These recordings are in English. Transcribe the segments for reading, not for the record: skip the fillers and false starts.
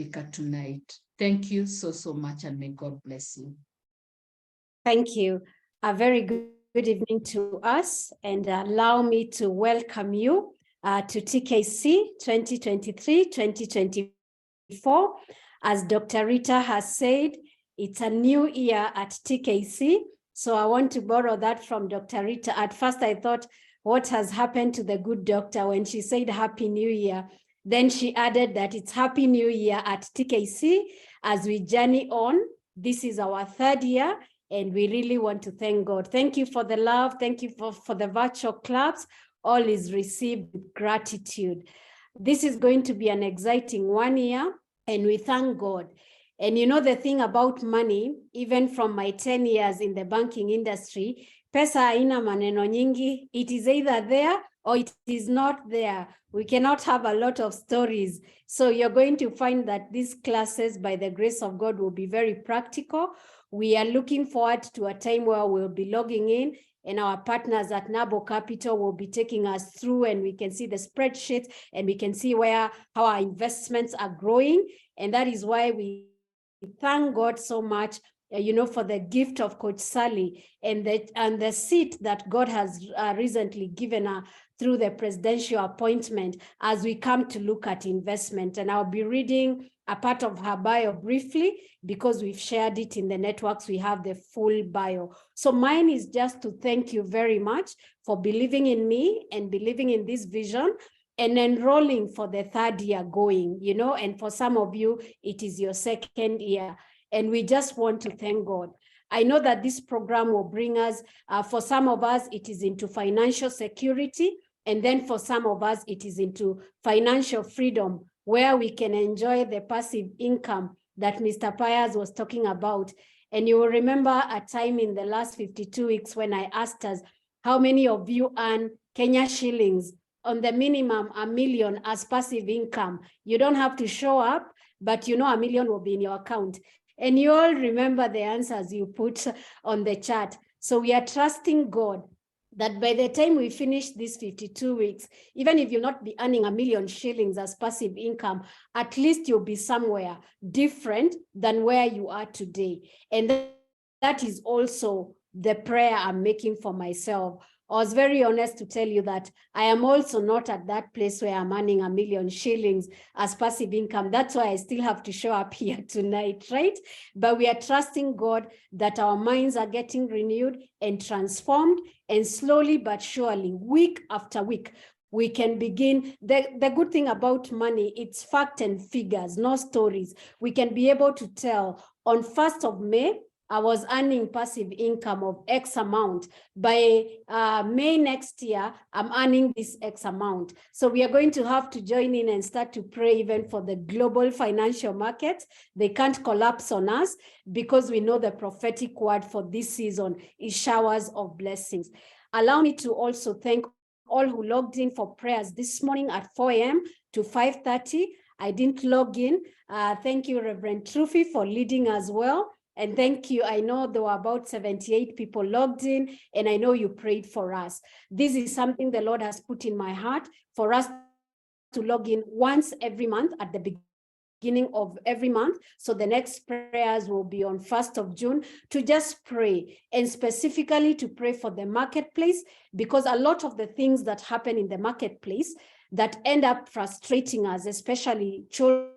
tonight. Thank you so much, and may God bless you. Thank you. A very good evening to us, and allow me to welcome you to TKC 2023-2024. As Dr. Rita has said, it's a new year at TKC. So I want to borrow that from Dr. Rita. At first, I thought, what has happened to the good doctor when she said Happy New Year? Then she added that it's Happy New Year at TKC as we journey on. This is our third year, and we really want to thank God. Thank you for the love. Thank you for the virtual claps. All is received with gratitude. This is going to be an exciting 1 year, and we thank God. And you know the thing about money, even from my 10 years in the banking industry, pesa haina maneno nyingi. It is either there or it is not there. We cannot have a lot of stories. So you're going to find that these classes, by the grace of God, will be very practical. We are looking forward to a time where we'll be logging in, and our partners at Nabo Capital will be taking us through, and we can see the spreadsheets, and we can see how our investments are growing. And that is why we thank God so much, for the gift of Coach Sally and the seat that God has recently given her through the presidential appointment as we come to look at investment. And I'll be reading a part of her bio briefly because we've shared it in the networks. We have the full bio. So mine is just to thank you very much for believing in me and believing in this vision and enrolling for the third year going, and for some of you, it is your second year. And we just want to thank God. I know that this program will bring us, for some of us, it is into financial security. And then for some of us, it is into financial freedom, where we can enjoy the passive income that Mr. Piers was talking about. And you will remember a time in the last 52 weeks when I asked us, how many of you earn Kenya shillings on the minimum $1 million as passive income? You don't have to show up, but $1 million will be in your account. And you all remember the answers you put on the chat. So we are trusting God that by the time we finish these 52 weeks, even if you'll not be earning $1 million shillings as passive income, at least you'll be somewhere different than where you are today. And that is also the prayer I'm making for myself. I was very honest to tell you that I am also not at that place where I'm earning $1 million shillings as passive income. That's why I still have to show up here tonight, right? But we are trusting God that our minds are getting renewed and transformed, and slowly but surely, week after week, we can begin. The good thing about money, it's fact and figures, no stories. We can be able to tell on 1st of May, I was earning passive income of X amount. By May next year, I'm earning this X amount. So we are going to have to join in and start to pray even for the global financial markets. They can't collapse on us because we know the prophetic word for this season is showers of blessings. Allow me to also thank all who logged in for prayers this morning at 4 a.m. to 5:30. I didn't log in. Thank you, Reverend Trufi, for leading as well. And thank you. I know there were about 78 people logged in, and I know you prayed for us. This is something the Lord has put in my heart for us to log in once every month at the beginning of every month. So the next prayers will be on 1st of June to just pray, and specifically to pray for the marketplace, because a lot of the things that happen in the marketplace that end up frustrating us, especially children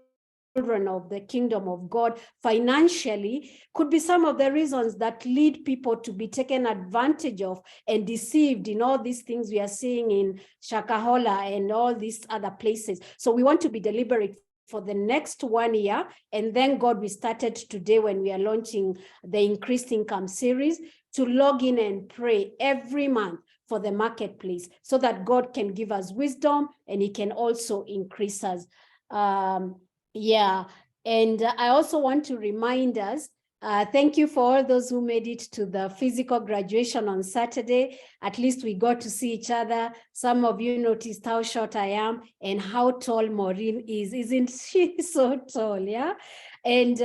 of the kingdom of God financially, could be some of the reasons that lead people to be taken advantage of and deceived in all these things we are seeing in Shakahola and all these other places. So we want to be deliberate for the next 1 year. And then God, we started today when we are launching the Increased Income series to log in and pray every month for the marketplace so that God can give us wisdom and he can also increase us. And I also want to remind us Thank you for all those who made it to the physical graduation on Saturday. At least we got to see each other. Some of you noticed how short I am and how tall Maureen is. Isn't she so tall? Yeah. And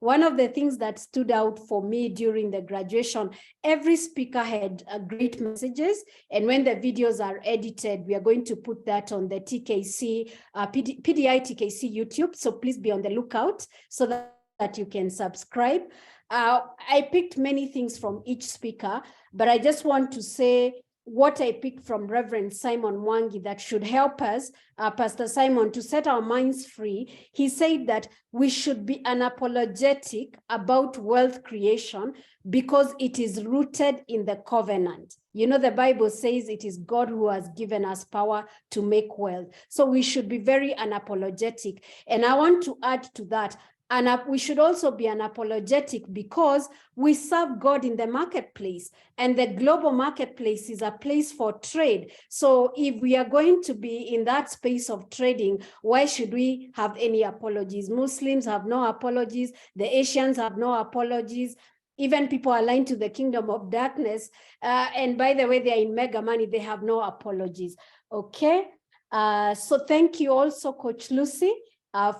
one of the things that stood out for me during the graduation, every speaker had great messages. And when the videos are edited, we are going to put that on the TKC, PDI-TKC YouTube. So please be on the lookout so that you can subscribe. I picked many things from each speaker, but I just want to say what I picked from Reverend Simon Mwangi that should help us, Pastor Simon, to set our minds free. He said that we should be unapologetic about wealth creation because it is rooted in the covenant. You know, the Bible says it is God who has given us power to make wealth. So we should be very unapologetic. And I want to add to that, and we should also be unapologetic because we serve God in the marketplace, and the global marketplace is a place for trade. So if we are going to be in that space of trading, why should we have any apologies? Muslims have no apologies. The Asians have no apologies. Even people aligned to the kingdom of darkness. And by the way, they are in mega money. They have no apologies. Okay. So thank you also, Coach Lucy,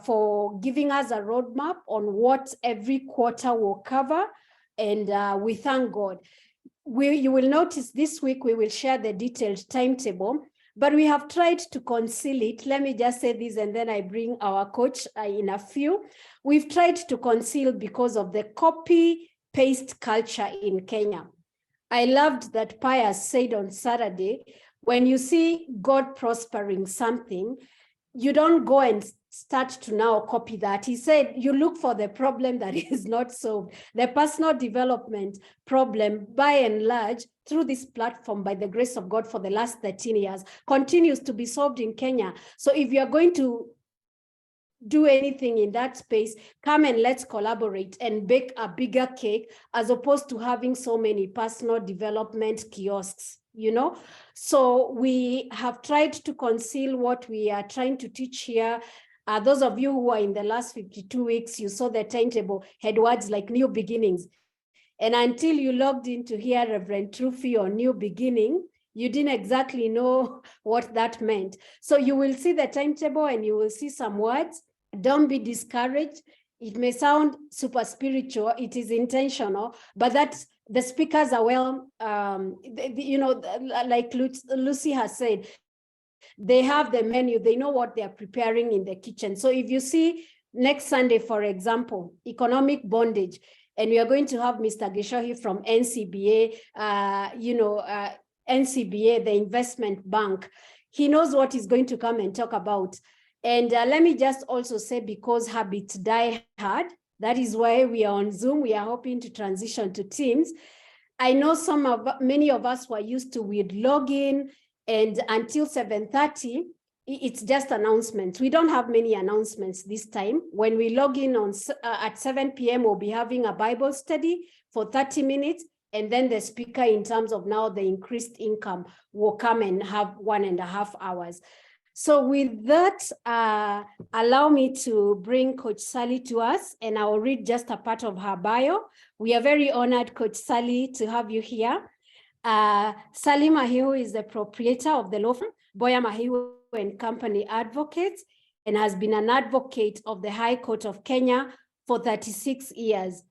for giving us a roadmap on what every quarter will cover. And we thank God. You will notice this week we will share the detailed timetable, but we have tried to conceal it. Let me just say this, and then I bring our coach in a few. We've tried to conceal because of the copy-paste culture in Kenya. I loved that Pius said on Saturday, when you see God prospering something, you don't go and start to now copy that. He said, you look for the problem that is not solved. The personal development problem, by and large, through this platform, by the grace of God for the last 13 years, continues to be solved in Kenya. So if you're going to do anything in that space, come and let's collaborate and bake a bigger cake, as opposed to having so many personal development kiosks, you know? So we have tried to conceal what we are trying to teach here. Those of you who are in the last 52 weeks, you saw the timetable had words like new beginnings. And until you logged into here, Reverend Trufi, or new beginning, you didn't exactly know what that meant. So you will see the timetable and you will see some words. Don't be discouraged. It may sound super spiritual. It is intentional, but that's, the speakers are well, you know, like Lucy has said, they have the menu. They know what they're preparing in the kitchen. So if you see next Sunday, for example, economic bondage, and we are going to have Mr. Gishohi from NCBA, NCBA, the investment bank. He knows what he's going to come and talk about. And let me just also say, because habits die hard, that is why we are on Zoom. We are hoping to transition to Teams. I know many of us were used to with login, and until 7:30, it's just announcements. We don't have many announcements this time. When we log in on at 7 p.m., we'll be having a Bible study for 30 minutes. And then the speaker, in terms of now the increased income, will come and have 1.5 hours. So with that, allow me to bring Coach Sally to us, and I will read just a part of her bio. We are very honored, Coach Sally, to have you here. Sally Mahiu is the proprietor of the law firm, Boya Mahiu and Company Advocates, and has been an advocate of the High Court of Kenya for 36 years.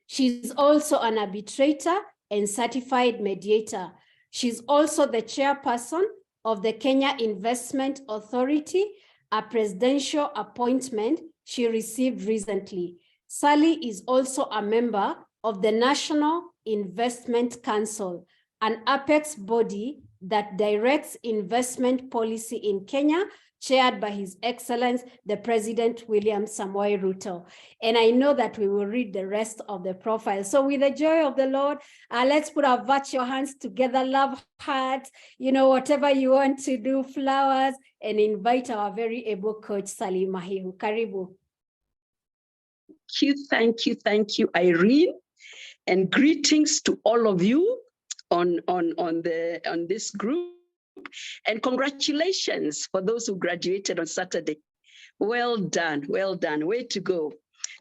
She's also an arbitrator and certified mediator. She's also the chairperson of the Kenya Investment Authority, a presidential appointment she received recently. Sally is also a member of the National Investment Council, an apex body that directs investment policy in Kenya, chaired by His Excellence, the President William Samoei Ruto. And I know that we will read the rest of the profile. So with the joy of the Lord, let's put our virtual hands together, love hearts, you know, whatever you want to do, flowers, and invite our very able coach, Sally Mahiu. Karibu. Thank you, Irene. And greetings to all of you on this group. And congratulations for those who graduated on Saturday. Well done, way to go.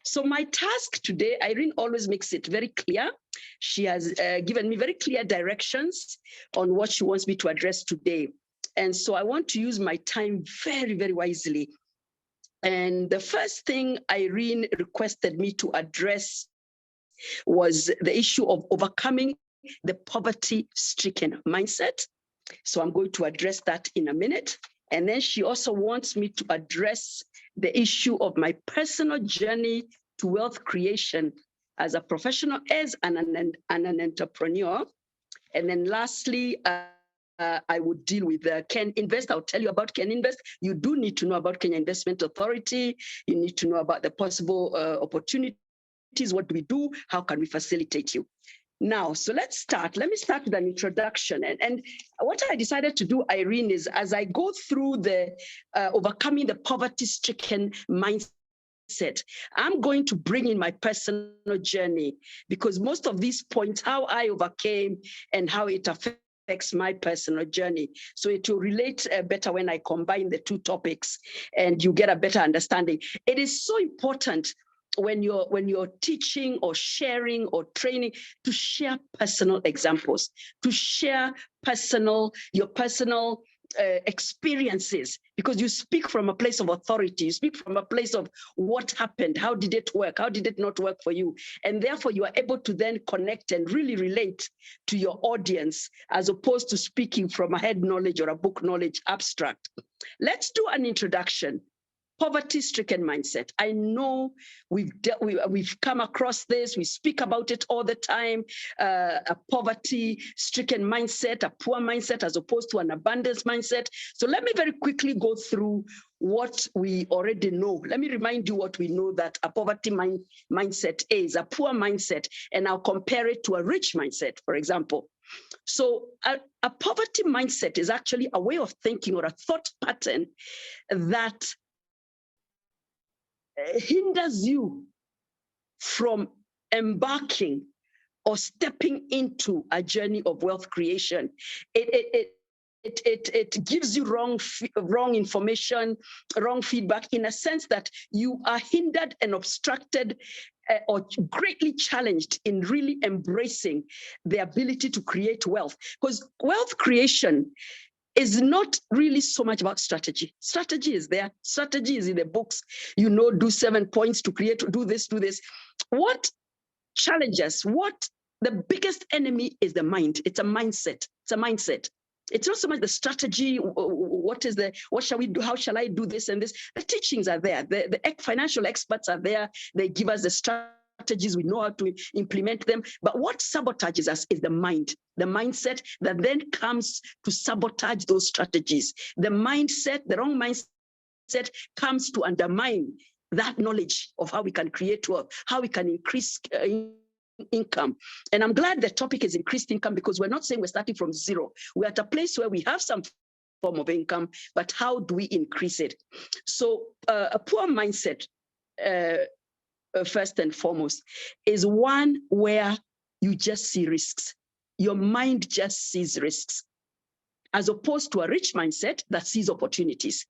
So my task today, Irene always makes it very clear. She has given me very clear directions on what she wants me to address today. And so I want to use my time very, very wisely. And the first thing Irene requested me to address was the issue of overcoming the poverty-stricken mindset. So I'm going to address that in a minute. And then she also wants me to address the issue of my personal journey to wealth creation as a professional, as an entrepreneur. And then lastly, I would deal with Ken Invest. I'll tell you about Ken Invest. You do need to know about Kenya Investment Authority. You need to know about the possible opportunities. What do we do? How can we facilitate you? Now, so let's start. Let me start with an introduction. And what I decided to do, Irene, is as I go through the overcoming the poverty-stricken mindset, I'm going to bring in my personal journey, because most of these points, how I overcame and how it affects my personal journey. So it will relate better when I combine the two topics and you get a better understanding. It is so important when you're teaching or sharing or training, to share personal examples, to share your personal experiences, because you speak from a place of authority, you speak from a place of what happened, how did it work, how did it not work for you, and therefore you are able to then connect and really relate to your audience, as opposed to speaking from a head knowledge or a book knowledge abstract. Let's do an introduction. Poverty-stricken mindset. I know we've come across this. We speak about it all the time. A poverty-stricken mindset, a poor mindset, as opposed to an abundance mindset. So let me very quickly go through what we already know. Let me remind you what we know that a poverty mindset is, a poor mindset, and I'll compare it to a rich mindset, for example. So a poverty mindset is actually a way of thinking or a thought pattern that hinders you from embarking or stepping into a journey of wealth creation. It gives you wrong information, wrong feedback, in a sense that you are hindered and obstructed or greatly challenged in really embracing the ability to create wealth. Because wealth creation is not really so much about strategy. Strategy is there. Strategy is in the books. You know, do 7 points to create, do this, do this. What challenges, the biggest enemy is the mind. It's a mindset. It's a mindset. It's not so much the strategy. What shall we do? How shall I do this and this? The teachings are there. The financial experts are there. They give us the strategies. We know how to implement them. But what sabotages us is the mind, the mindset that then comes to sabotage those strategies. The mindset, the wrong mindset, comes to undermine that knowledge of how we can create wealth, how we can increase income. And I'm glad the topic is increased income, because we're not saying we're starting from zero. We're at a place where we have some form of income, but how do we increase it? So a poor mindset, first and foremost, is one where you just see risks. Your mind just sees risks, as opposed to a rich mindset that sees opportunities.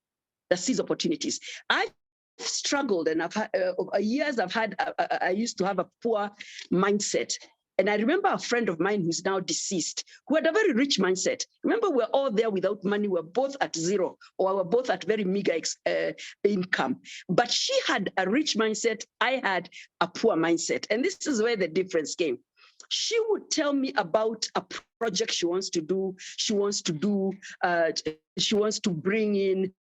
I've struggled, and I've had over years. I used to have a poor mindset. And I remember a friend of mine who's now deceased, who had a very rich mindset. Remember, we're all there without money. We're both at zero, or we're both at very meager income. But she had a rich mindset. I had a poor mindset. And this is where the difference came. She would tell me about a project she wants to do. She wants to bring in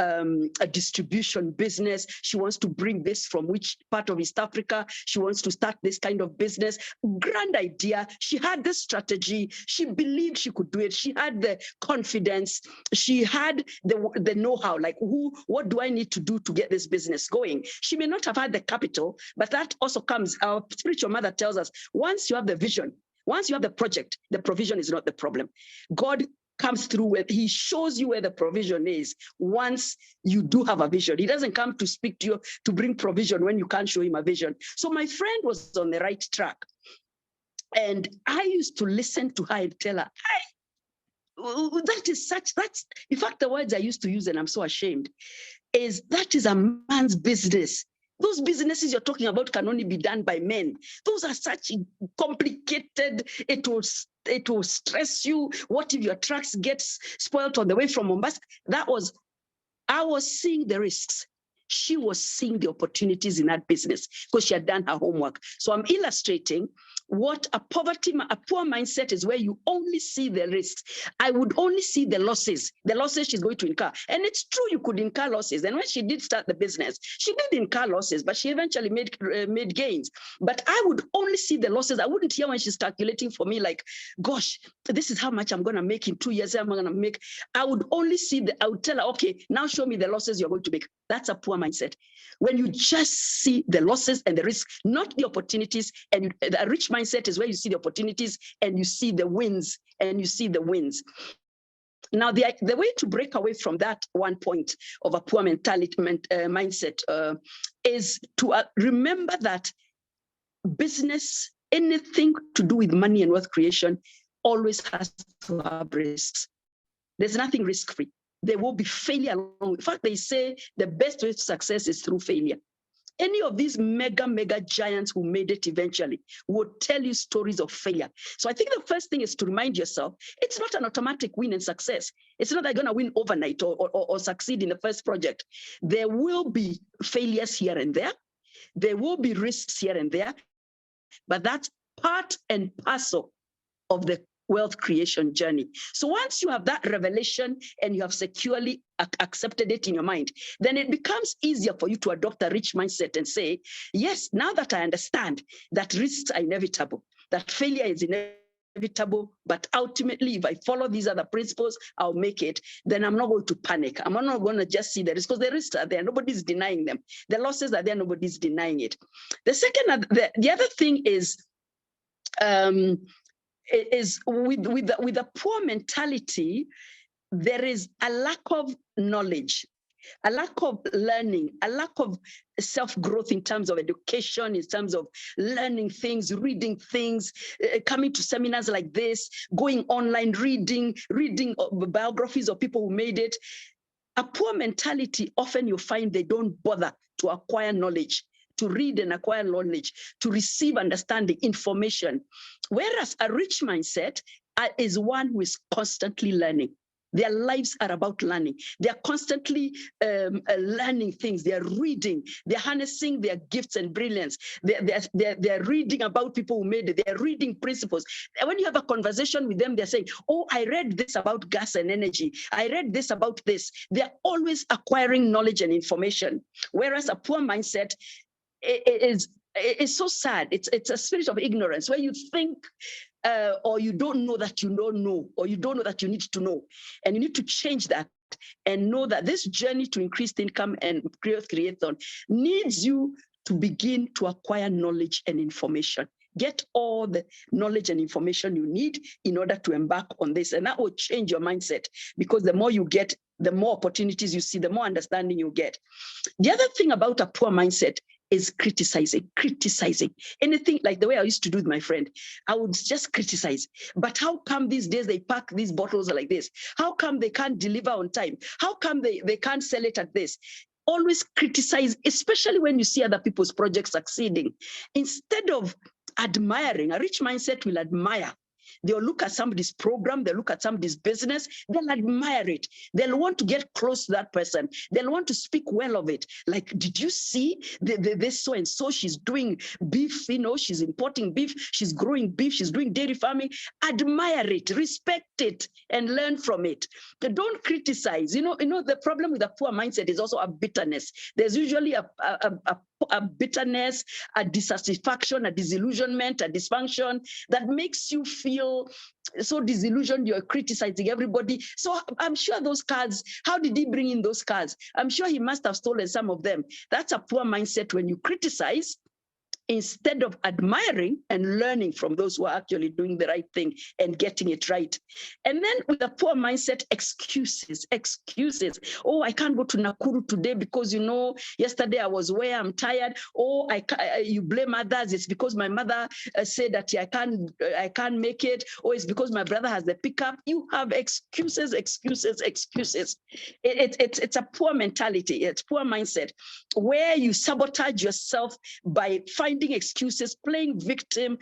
a distribution business. She wants to bring this from which part of East Africa. She wants to start this kind of business. Grand idea. She had this strategy. She believed she could do it. She had the confidence. She had the know-how, like what do I need to do to get this business going? She may not have had the capital, but that also comes, our spiritual mother tells us, once you have the vision, once you have the project, the provision is not the problem. God comes through where he shows you where the provision is. Once you do have a vision, he doesn't come to speak to you to bring provision when you can't show him a vision. So my friend was on the right track, and I used to listen to her and tell her, that's in fact the words I used to use, and I'm so ashamed, is that is a man's business. Those businesses you're talking about can only be done by men. Those are such complicated, it will stress you. What if your trucks gets spoiled on the way from Mombasa? I was seeing the risks. She was seeing the opportunities in that business because she had done her homework. So I'm illustrating what a poor mindset is, where you only see the risks. I would only see the losses she's going to incur. And it's true, you could incur losses. And when she did start the business, she did incur losses, but she eventually made gains. But I would only see the losses. I wouldn't hear when she's calculating for me, like, gosh, this is how much I'm going to make in 2 years. I'm going to make. I would only see I would tell her, okay, now show me the losses you're going to make. That's a poor mindset. When you just see the losses and the risks, not the opportunities. And a rich mindset is where you see the opportunities and you see the wins, Now, the way to break away from that one point of a poor mindset is to remember that business, anything to do with money and wealth creation, always has to have risks. There's nothing risk-free. There will be failure along. In fact, they say the best way to success is through failure. Any of these mega giants who made it eventually would tell you stories of failure. So I think the first thing is to remind yourself, it's not an automatic win and success. It's not that you're going to win overnight or succeed in the first project. There will be failures here and there. There will be risks here and there, but that's part and parcel of the wealth creation journey. So once you have that revelation and you have securely accepted it in your mind, then it becomes easier for you to adopt a rich mindset and say, yes, now that I understand that risks are inevitable, that failure is inevitable, but ultimately, if I follow these other principles, I'll make it, then I'm not going to panic. I'm not going to just see the risks, because the risks are there. Nobody's denying them. The losses are there. Nobody's denying it. The second, the other thing is with a poor mentality, there is a lack of knowledge, a lack of learning, a lack of self-growth in terms of education, in terms of learning things, reading things, coming to seminars like this, going online, reading biographies of people who made it. A poor mentality, often you find they don't bother to acquire knowledge, to read and acquire knowledge, to receive understanding, information. Whereas a rich mindset is one who is constantly learning. Their lives are about learning. They are constantly learning things. They are reading. They're harnessing their gifts and brilliance. They're reading about people who made it. They're reading principles. And when you have a conversation with them, they're saying, oh, I read this about gas and energy. I read this about this. They're always acquiring knowledge and information. Whereas a poor mindset it's so sad. It's a spirit of ignorance where you think or you don't know that you don't know, or you don't know that you need to know. And you need to change that and know that this journey to increased income and creation needs you to begin to acquire knowledge and information. Get all the knowledge and information you need in order to embark on this. And that will change your mindset, because the more you get, the more opportunities you see, the more understanding you get. The other thing about a poor mindset is criticizing. Anything, like the way I used to do with my friend, I would just criticize. But how come these days they pack these bottles like this? How come they can't deliver on time? How come they can't sell it at this? Always criticize, especially when you see other people's projects succeeding. Instead of admiring, a rich mindset will admire. They'll look at somebody's program, they'll look at somebody's business, they'll admire it. They'll want to get close to that person. They'll want to speak well of it. Like, did you see this so-and-so? She's doing beef, she's importing beef, she's growing beef, she's doing dairy farming. Admire it, respect it, and learn from it. Don't criticize. The problem with a poor mindset is also a bitterness. There's usually a bitterness, a dissatisfaction, a disillusionment, a dysfunction that makes you feel so disillusioned. You're criticizing everybody. So I'm sure those cards, how did he bring in those cards? I'm sure he must have stolen some of them. That's a poor mindset. When you criticize, instead of admiring and learning from those who are actually doing the right thing and getting it right. And then with a poor mindset, excuses. Oh, I can't go to Nakuru today because, yesterday I was where, I'm tired. Oh, you blame others. It's because my mother said that I can't make it. Or it's because my brother has the pickup. You have excuses. It's a poor mentality. It's poor mindset where you sabotage yourself by finding excuses, playing victim,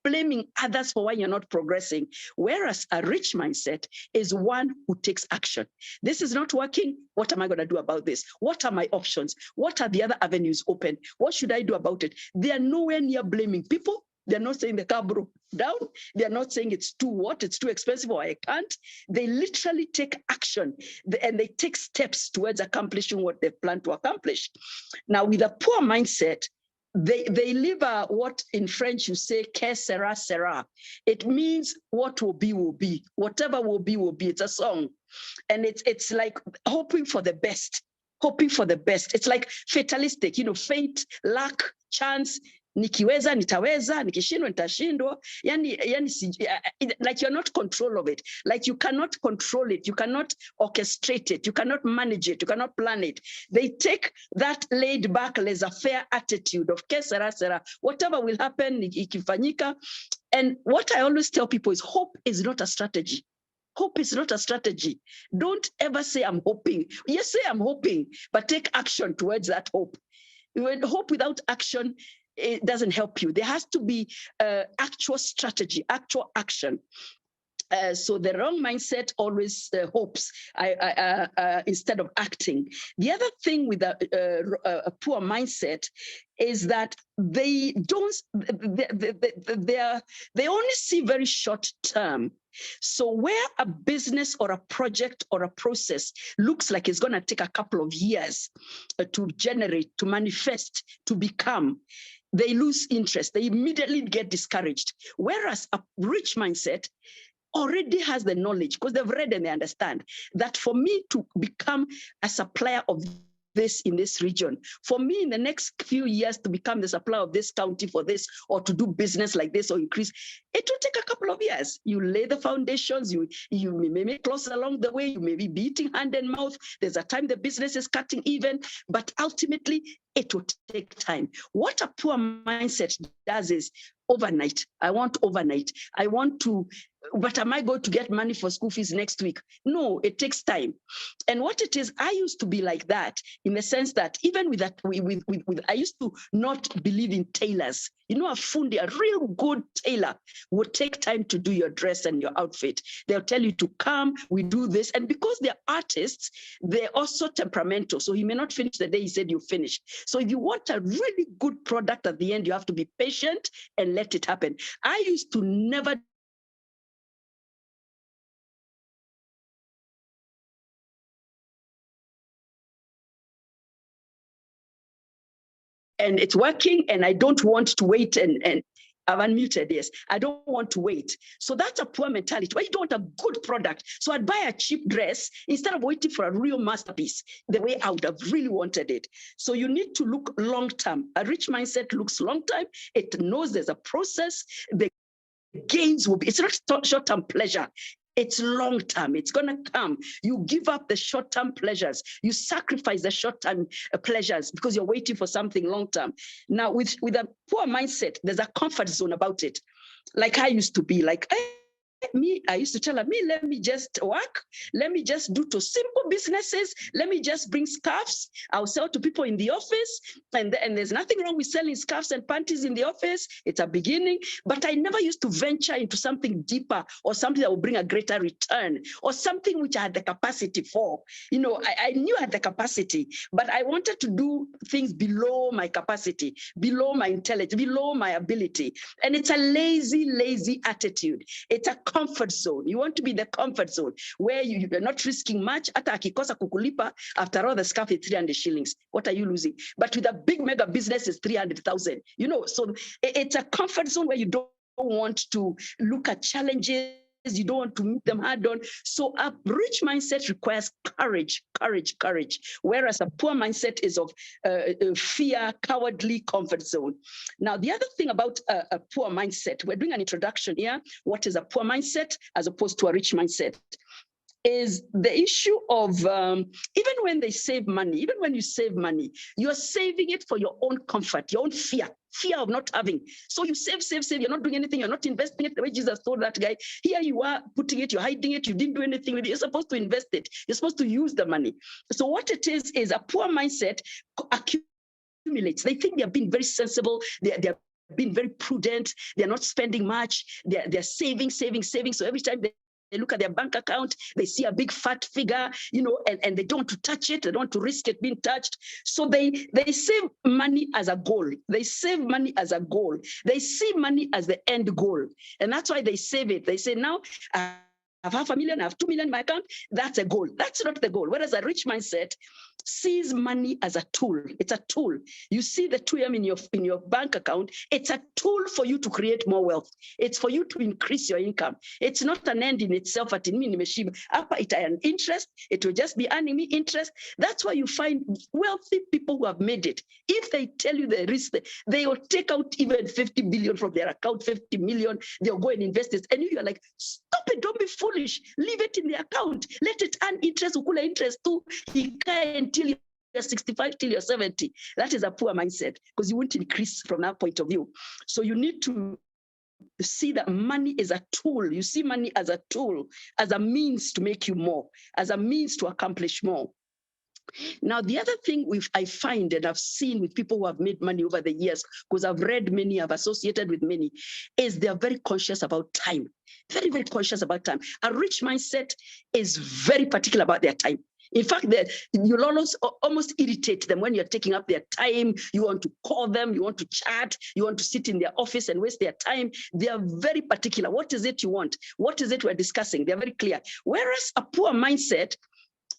blaming others for why you're not progressing. Whereas a rich mindset is one who takes action. This is not working. What am I going to do about this? What are my options? What are the other avenues open? What should I do about it? They are nowhere near blaming people. They're not saying the car broke down. They're not saying it's too expensive or I can't. They literally take action and they take steps towards accomplishing what they plan to accomplish. Now, with a poor mindset, they live what in French you say, que sera, sera. It means what will be, will be. Whatever will be, will be. It's a song. And it's like hoping for the best. It's like fatalistic, fate, luck, chance. Nikiweza nitaweza, nikishindwa nitashindwa. Like you're not control of it. Like you cannot control it. You cannot orchestrate it. You cannot manage it. You cannot plan it. They take that laid back, laissez-faire attitude of que sera, sera. Whatever will happen, ikifanyika. And what I always tell people is hope is not a strategy. Hope is not a strategy. Don't ever say I'm hoping. Yes, say I'm hoping, but take action towards that hope. When hope without action, it doesn't help you. There has to be actual strategy, actual action. So the wrong mindset always hopes instead of acting. The other thing with a poor mindset is that they only see very short term. So where a business or a project or a process looks like it's going to take a couple of years to generate, to manifest, to become, they lose interest. They immediately get discouraged. Whereas a rich mindset already has the knowledge because they've read and they understand that for me to become a supplier of this in this region, for me in the next few years to become the supplier of this county for this, or to do business like this or increase, it will take a couple of years. You lay the foundations, you may make losses along the way, you may be beating hand and mouth. There's a time the business is cutting even, but ultimately it will take time. What a poor mindset does is overnight. I want overnight. I want to, but am I going to get money for school fees next week? No, it takes time. And what it is, I used to be like that in the sense that even with that, I used to not believe in tailors. A fundi, a real good tailor would take time to do your dress and your outfit. They'll tell you to come, we do this. And because they're artists, they're also temperamental. So he may not finish the day he said you finish. So if you want a really good product at the end, you have to be patient and let it happen. I used to never and it's working, and I don't want to wait and I've unmuted, yes. I don't want to wait. So that's a poor mentality. Why you don't want a good product? So I'd buy a cheap dress instead of waiting for a real masterpiece, the way I would have really wanted it. So you need to look long-term. A rich mindset looks long-term. It knows there's a process. The gains will be, it's not short-term pleasure. It's long-term. It's going to come. You give up the short-term pleasures. You sacrifice the short-term pleasures because you're waiting for something long-term. Now, with a poor mindset, there's a comfort zone about it. Like I used to be, like, I used to tell her, let me just work. Let me just do to simple businesses. Let me just bring scarves. I'll sell to people in the office. And there's nothing wrong with selling scarves and panties in the office. It's a beginning. But I never used to venture into something deeper or something that will bring a greater return or something which I had the capacity for. I knew I had the capacity, but I wanted to do things below my capacity, below my intelligence, below my ability. And it's a lazy attitude. It's a comfort zone. You want to be the comfort zone where you're not risking much. Hata akikosa kukulipa, after all, the scarf is 300 shillings. What are you losing? But with a big mega business, is 300,000. So it's a comfort zone where you don't want to look at challenges you don't want to meet them hard on. So a rich mindset requires courage. Whereas a poor mindset is of fear, cowardly, comfort zone. Now, the other thing about a poor mindset, we're doing an introduction here. What is a poor mindset as opposed to a rich mindset? Is the issue of even when they save money, even when you save money, you're saving it for your own comfort, your own fear of not having. So you save, you're not doing anything, you're not investing it the way Jesus told that guy. Here you are putting it, you're hiding it, you didn't do anything with it. You're supposed to invest it, you're supposed to use the money. So what it is a poor mindset accumulates. They think they're being very sensible, they're being very prudent, they're not spending much, they're saving. So every time they look at their bank account, they see a big fat figure, and they don't want to touch it. They don't want to risk it being touched. So they save money as a goal. They save money as a goal. They see money as the end goal. And that's why they save it. They say, now I have 500,000, I have 2 million in my account. That's a goal. That's not the goal. Whereas a rich mindset sees money as a tool. It's a tool. You see the 2 million in your bank account. It's a tool for you to create more wealth. It's for you to increase your income. It's not an end in itself. At an interest, it will just be earning me interest. That's why you find wealthy people who have made it. If they tell you the risk, they will take out even 50 billion from their account, 50 million. They'll go and invest it. And you're like, stop it, don't be foolish. Leave it in the account. Let it earn interest, ukula interest too. Until you're 65, till you're 70. That is a poor mindset because you won't increase from that point of view. So you need to see that money is a tool. You see money as a tool, as a means to make you more, as a means to accomplish more. Now, the other thing I find and I've seen with people who have made money over the years, because I've read many, I've associated with many, is they're very conscious about time. Very, very conscious about time. A rich mindset is very particular about their time. In fact, you'll almost irritate them when you're taking up their time. You want to call them, you want to chat, you want to sit in their office and waste their time. They are very particular. What is it you want? What is it we're discussing? They're very clear. Whereas a poor mindset,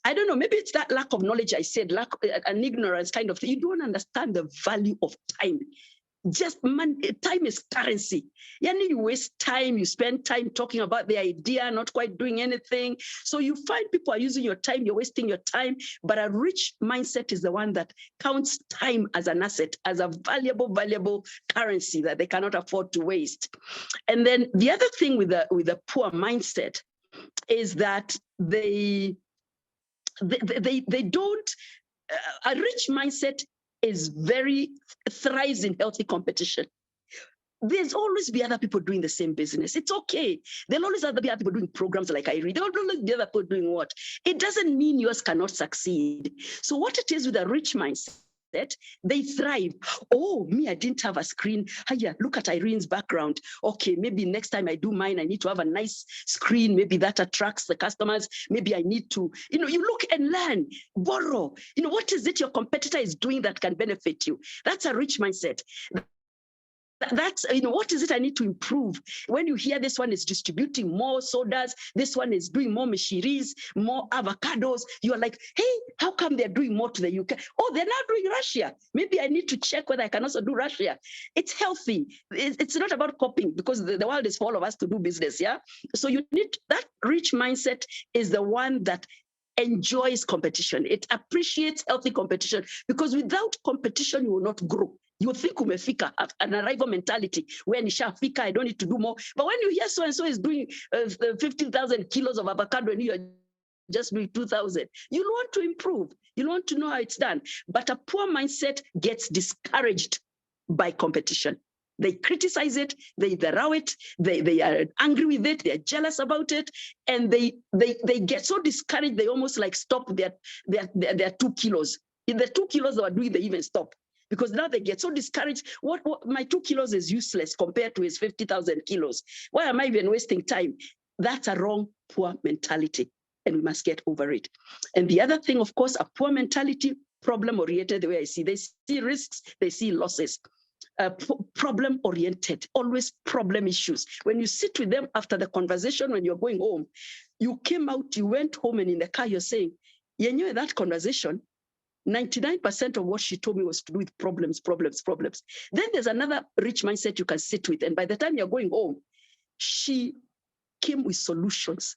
I don't know, maybe it's that lack of knowledge I said, an ignorance kind of thing. You don't understand the value of time. Just time is currency. You waste time, you spend time talking about the idea, not quite doing anything. So you find people are using your time, you're wasting your time. But a rich mindset is the one that counts time as an asset, as a valuable currency that they cannot afford to waste. And then the other thing with a poor mindset is that they don't, a rich mindset thrives in healthy competition. There's always be other people doing the same business. It's okay. There'll always be other people doing programs like I read. There'll always be other people doing what? It doesn't mean yours cannot succeed. So what it is with a rich mindset, they thrive. Oh, me, I didn't have a screen. Hiya, look at Irene's background. Okay, maybe next time I do mine, I need to have a nice screen. Maybe that attracts the customers. Maybe I need to, you look and learn, borrow. What is it your competitor is doing that can benefit you? That's a rich mindset. That's, what is it I need to improve? When you hear this one is distributing more sodas, this one is doing more mishiris, more avocados, you're like, hey, how come they're doing more to the UK? Oh, they're now doing Russia. Maybe I need to check whether I can also do Russia. It's healthy. It's not about copying because the world is full of us to do business, yeah? So you need, that rich mindset is the one that enjoys competition. It appreciates healthy competition because without competition, you will not grow. You think umefika, an arrival mentality where nishafika, I don't need to do more. But when you hear so-and-so is doing 15,000 kilos of avocado and you're just doing 2,000, you want to improve. You want to know how it's done. But a poor mindset gets discouraged by competition. They criticize it, they derail it, they are angry with it, they're jealous about it, and they get so discouraged, they almost like stop their 2 kilos. In the 2 kilos they were doing, they even stop. Because now they get so discouraged. What my 2 kilos is useless compared to his 50,000 kilos. Why am I even wasting time? That's a wrong, poor mentality, and we must get over it. And the other thing, of course, a poor mentality, problem-oriented, the way I see, they see risks, they see losses. Problem-oriented, always problem issues. When you sit with them after the conversation, when you're going home, you came out, you went home, and in the car, you're saying, that conversation, 99% of what she told me was to do with problems. Then there's another rich mindset you can sit with. And by the time you're going home, she came with solutions.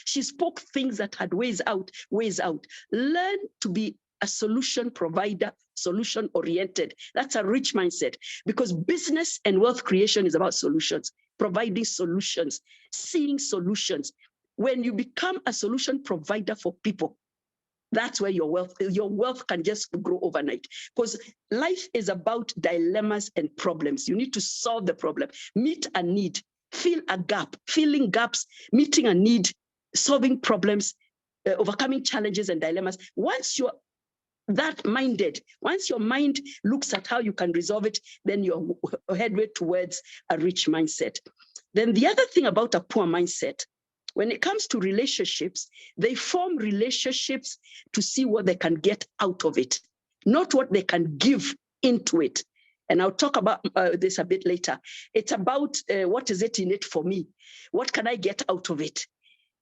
She spoke things that had ways out. Learn to be a solution provider, solution oriented. That's a rich mindset, because business and wealth creation is about solutions, providing solutions, seeing solutions. When you become a solution provider for people, that's where your wealth can just grow overnight, because life is about dilemmas and problems. You need to solve the problem, meet a need, fill a gap, filling gaps, meeting a need, solving problems, overcoming challenges and dilemmas. Once you're that minded, once your mind looks at how you can resolve it, then you're headway towards a rich mindset. Then the other thing about a poor mindset, when it comes to relationships, they form relationships to see what they can get out of it, not what they can give into it. And I'll talk about this a bit later. It's about what is it in it for me? What can I get out of it?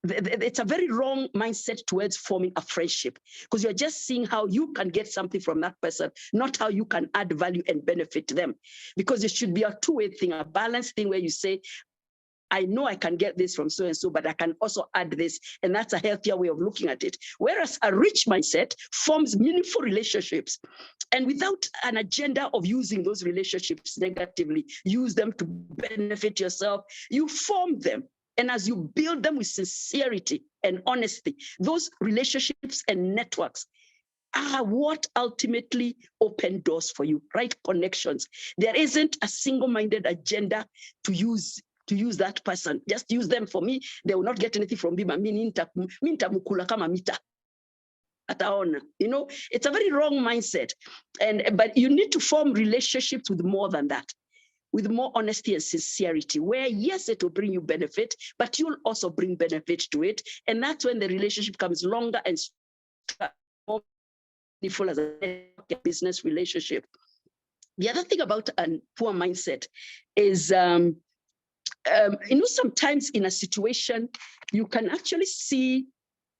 It's a very wrong mindset towards forming a friendship, because you're just seeing how you can get something from that person, not how you can add value and benefit them. Because it should be a two-way thing, a balanced thing where you say, I know I can get this from so-and-so, but I can also add this. And that's a healthier way of looking at it. Whereas a rich mindset forms meaningful relationships. And without an agenda of using those relationships negatively, use them to benefit yourself, you form them. And as you build them with sincerity and honesty, those relationships and networks are what ultimately open doors for you, right? Connections. There isn't a single-minded agenda to use that person. Just use them for me. They will not get anything from me. Minta mukula kama mita. You know, it's a very wrong mindset. But you need to form relationships with more than that, with more honesty and sincerity, where yes, it will bring you benefit, but you'll also bring benefit to it. And that's when the relationship becomes longer and more meaningful as a business relationship. The other thing about a poor mindset is, sometimes in a situation, you can actually see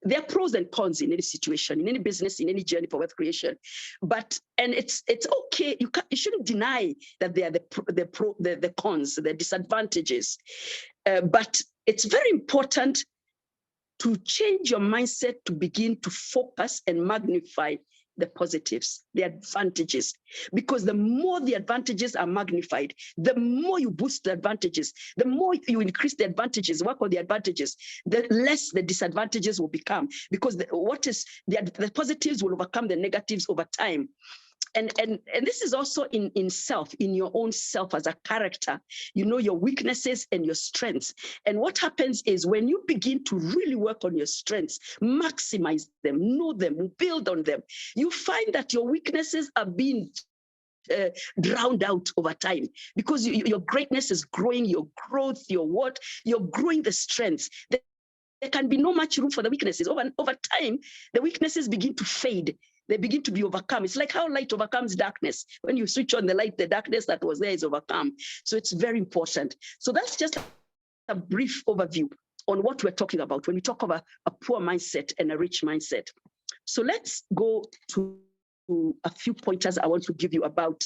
there are pros and cons in any situation, in any business, in any journey for wealth creation. And it's okay. You shouldn't deny that there are the cons, the disadvantages. But it's very important to change your mindset to begin to focus and magnify the positives, the advantages, because the more the advantages are magnified, the more you boost the advantages, the more you increase the advantages, work on the advantages, the less the disadvantages will become, because the positives will overcome the negatives over time. And this is also in self, in your own self as a character. You know your weaknesses and your strengths. And what happens is when you begin to really work on your strengths, maximize them, know them, build on them, you find that your weaknesses are being drowned out over time, because your greatness is growing, your growth, you're growing the strengths. There can be no much room for the weaknesses. Over time, the weaknesses begin to fade. They begin to be overcome. It's like how light overcomes darkness. When you switch on the light, the darkness that was there is overcome. So it's very important. So that's just a brief overview on what we're talking about when we talk about a poor mindset and a rich mindset. So let's go to a few pointers I want to give you about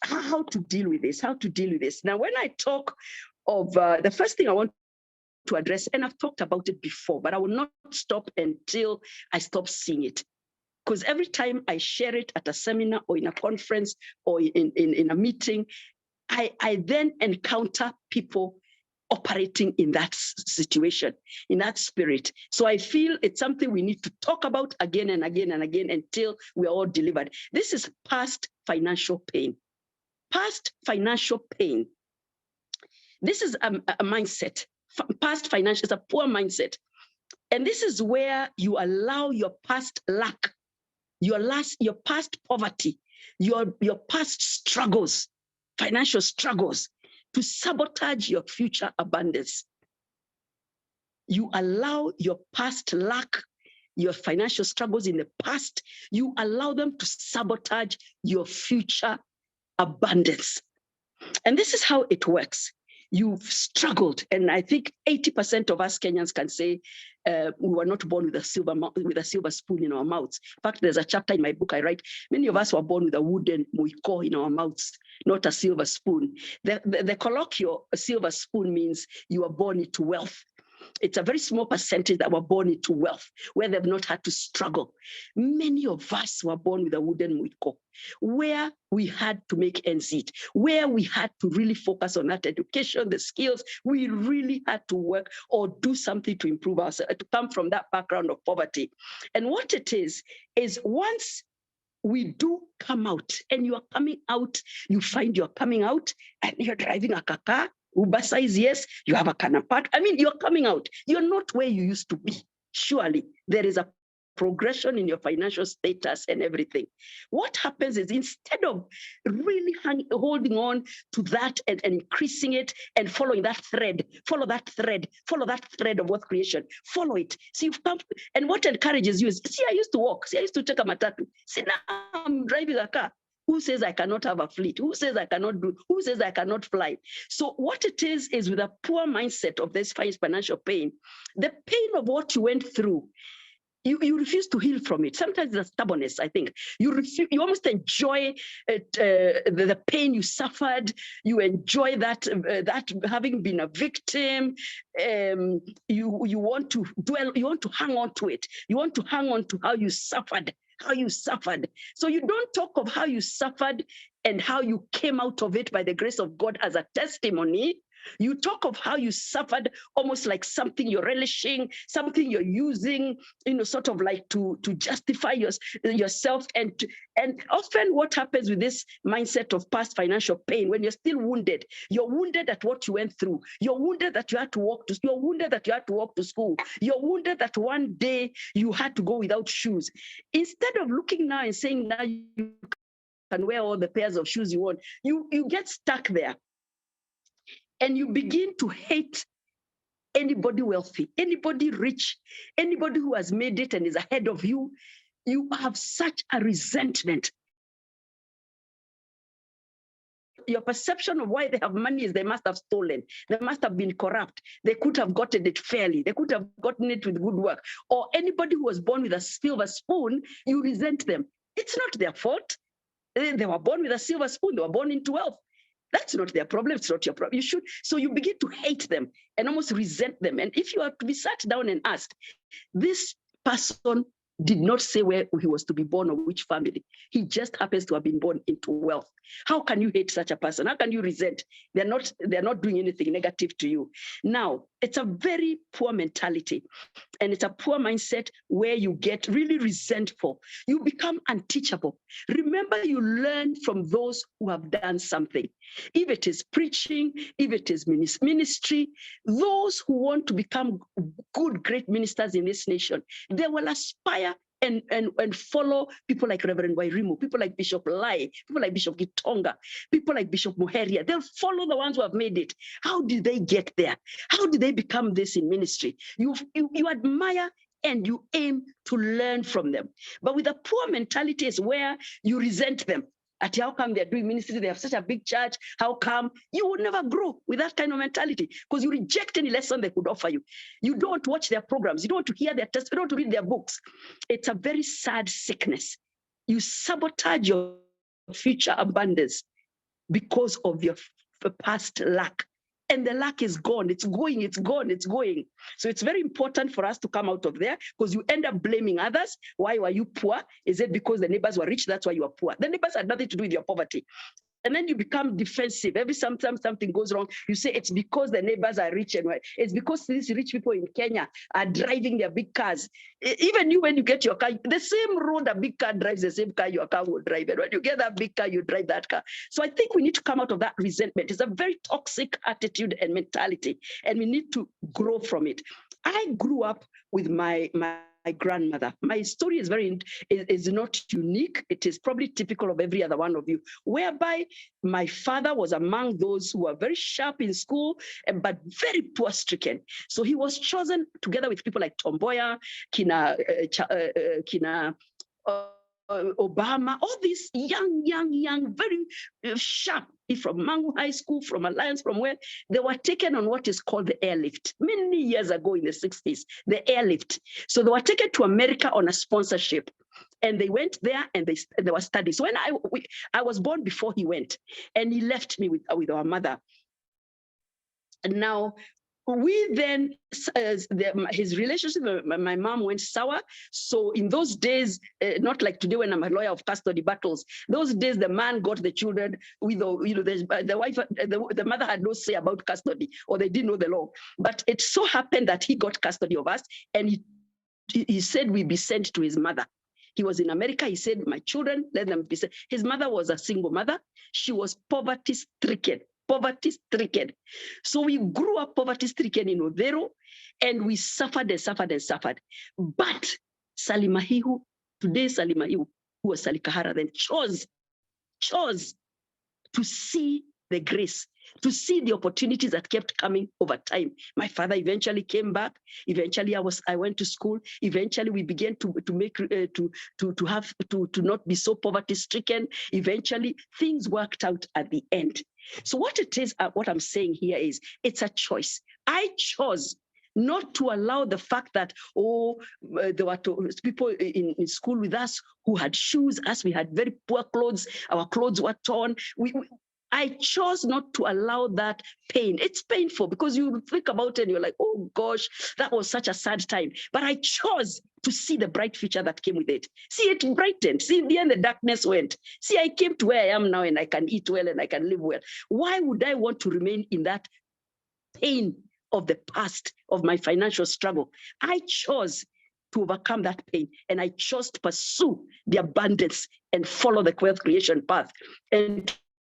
how to deal with this. Now, when I talk of the first thing I want to address, and I've talked about it before, but I will not stop until I stop seeing it. Because every time I share it at a seminar or in a conference or in a meeting, I then encounter people operating in that situation, in that spirit. So I feel it's something we need to talk about again and again and again until we are all delivered. This is past financial pain. Past financial pain. This is a mindset. Past financial is a poor mindset. And this is where you allow your past lack, your past poverty, your past struggles, financial struggles, to sabotage your future abundance. You allow your past lack, your financial struggles in the past, you allow them to sabotage your future abundance. And this is how it works. you've struggled. And I think 80% of us Kenyans can say we were not born with a silver spoon in our mouths. In fact, there's a chapter in my book I write, many of us were born with a wooden muiko in our mouths, not a silver spoon. The colloquial silver spoon means you are born into wealth. It's a very small percentage that were born into wealth, where they've not had to struggle. Many of us were born with a wooden muiko, where we had to make ends meet, where we had to really focus on that education, the skills. We really had to work or do something to improve ourselves, to come from that background of poverty. And what it is once we do come out, and you are coming out, you find you're coming out and you're driving a car, Uber size, yes, you have a canapart. I mean, you're coming out. You're not where you used to be. Surely there is a progression in your financial status and everything. What happens is, instead of really holding on to that and increasing it and following that thread, follow that thread of wealth creation, follow it. See, you've come, and what encourages you is, see, I used to walk. See, I used to take a matatu. See, now I'm driving a car. Who says I cannot have a fleet? Who says I cannot do? Who says I cannot fly? So what it is with a poor mindset of this financial pain, the pain of what you went through, you refuse to heal from it. Sometimes it's a stubbornness, I think. You almost enjoy the pain you suffered. You enjoy that having been a victim. You want to dwell, you want to hang on to it. You want to hang on to how you suffered. So you don't talk of how you suffered and how you came out of it by the grace of God as a testimony. You talk of how you suffered almost like something you're relishing, something you're using, sort of like to justify yourself. And often what happens with this mindset of past financial pain, when you're still wounded, you're wounded at what you went through. You're wounded that you had to walk to, you're wounded that you had to walk to school. You're wounded that one day you had to go without shoes. Instead of looking now and saying, now you can wear all the pairs of shoes you want, you get stuck there. And you begin to hate anybody wealthy, anybody rich, anybody who has made it and is ahead of you. You have such a resentment. Your perception of why they have money is they must have stolen. They must have been corrupt. They could have gotten it fairly. They could have gotten it with good work. Or anybody who was born with a silver spoon, you resent them. It's not their fault. They were born with a silver spoon. They were born into wealth. That's not their problem. It's not your problem. So you begin to hate them and almost resent them. And if you are to be sat down and asked, this person did not say where he was to be born or which family. He just happens to have been born into wealth. How can you hate such a person? How can you resent? They're not doing anything negative to you. Now, it's a very poor mentality. And it's a poor mindset where you get really resentful. You become unteachable. Remember, you learn from those who have done something. If it is preaching, if it is ministry, those who want to become good, great ministers in this nation, they will aspire and follow people like Reverend Wairimu, people like Bishop Lai, people like Bishop Gitonga, people like Bishop Muheria. They'll follow the ones who have made it. How did they get there? How did they become this in ministry? You admire and you aim to learn from them. But with a poor mentality is where you resent them. At how come they're doing ministry? They have such a big church. How come? You would never grow with that kind of mentality because you reject any lesson they could offer you. You don't watch their programs. You don't want to hear their testimony. You don't want to read their books. It's a very sad sickness. You sabotage your future abundance because of your past lack. And the lack is gone. It's going, it's gone, it's going. So it's very important for us to come out of there because you end up blaming others. Why were you poor? Is it because the neighbors were rich? That's why you are poor. The neighbors had nothing to do with your poverty. And then you become defensive. Every time something goes wrong, you say it's because the neighbors are rich and it's because these rich people in Kenya are driving their big cars. Even you, when you get your car, the same road a big car drives, the same car your car will drive. And when you get that big car, you drive that car. So I think we need to come out of that resentment. It's a very toxic attitude and mentality, and we need to grow from it. I grew up with my grandmother. My story is is not unique. It is probably typical of every other one of you, whereby my father was among those who were very sharp in school, but very poor stricken. So he was chosen together with people like Tomboya, Obama, all these young, very sharp, from Mangu High School, from Alliance, from where, they were taken on what is called the airlift. Many years ago in the 60s, the airlift. So they were taken to America on a sponsorship. And they went there and they were studying. So when I was born before he went, and he left me with our mother. And now, we then, his relationship with my mom went sour. So in those days, not like today when I'm a lawyer of custody battles, those days the man got the children with, the wife, the mother had no say about custody, or they didn't know the law. But it so happened that he got custody of us, and he said we be sent to his mother. He was in America. He said, my children, let them be sent. His mother was a single mother. She was poverty-stricken. So we grew up poverty-stricken in Odero, and we suffered and suffered and suffered. But Salimahihu, today Salimahihu, who was Salikahara then, chose to see the grace, to see the opportunities that kept coming over time. My father eventually came back. Eventually, I went to school. Eventually, we began to not be so poverty-stricken. Eventually, things worked out at the end. So what it is, what I'm saying here is, it's a choice. I chose not to allow the fact that, there were people in school with us who had shoes, as we had very poor clothes, our clothes were torn. I chose not to allow that pain. It's painful because you think about it and you're like, oh gosh, that was such a sad time. But I chose to see the bright future that came with it. See, it brightened. See, in the end, the darkness went. See, I came to where I am now, and I can eat well and I can live well. Why would I want to remain in that pain of the past, of my financial struggle? I chose to overcome that pain, and I chose to pursue the abundance and follow the wealth creation path. And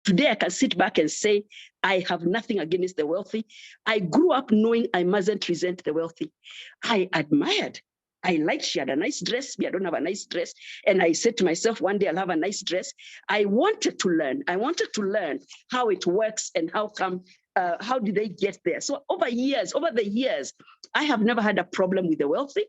today I can sit back and say, I have nothing against the wealthy. I grew up knowing I mustn't resent the wealthy. I admired. I liked, she had a nice dress. Me, I don't have a nice dress. And I said to myself, one day I'll have a nice dress. I wanted to learn. I wanted to learn how it works and how did they get there? So over the years, I have never had a problem with the wealthy.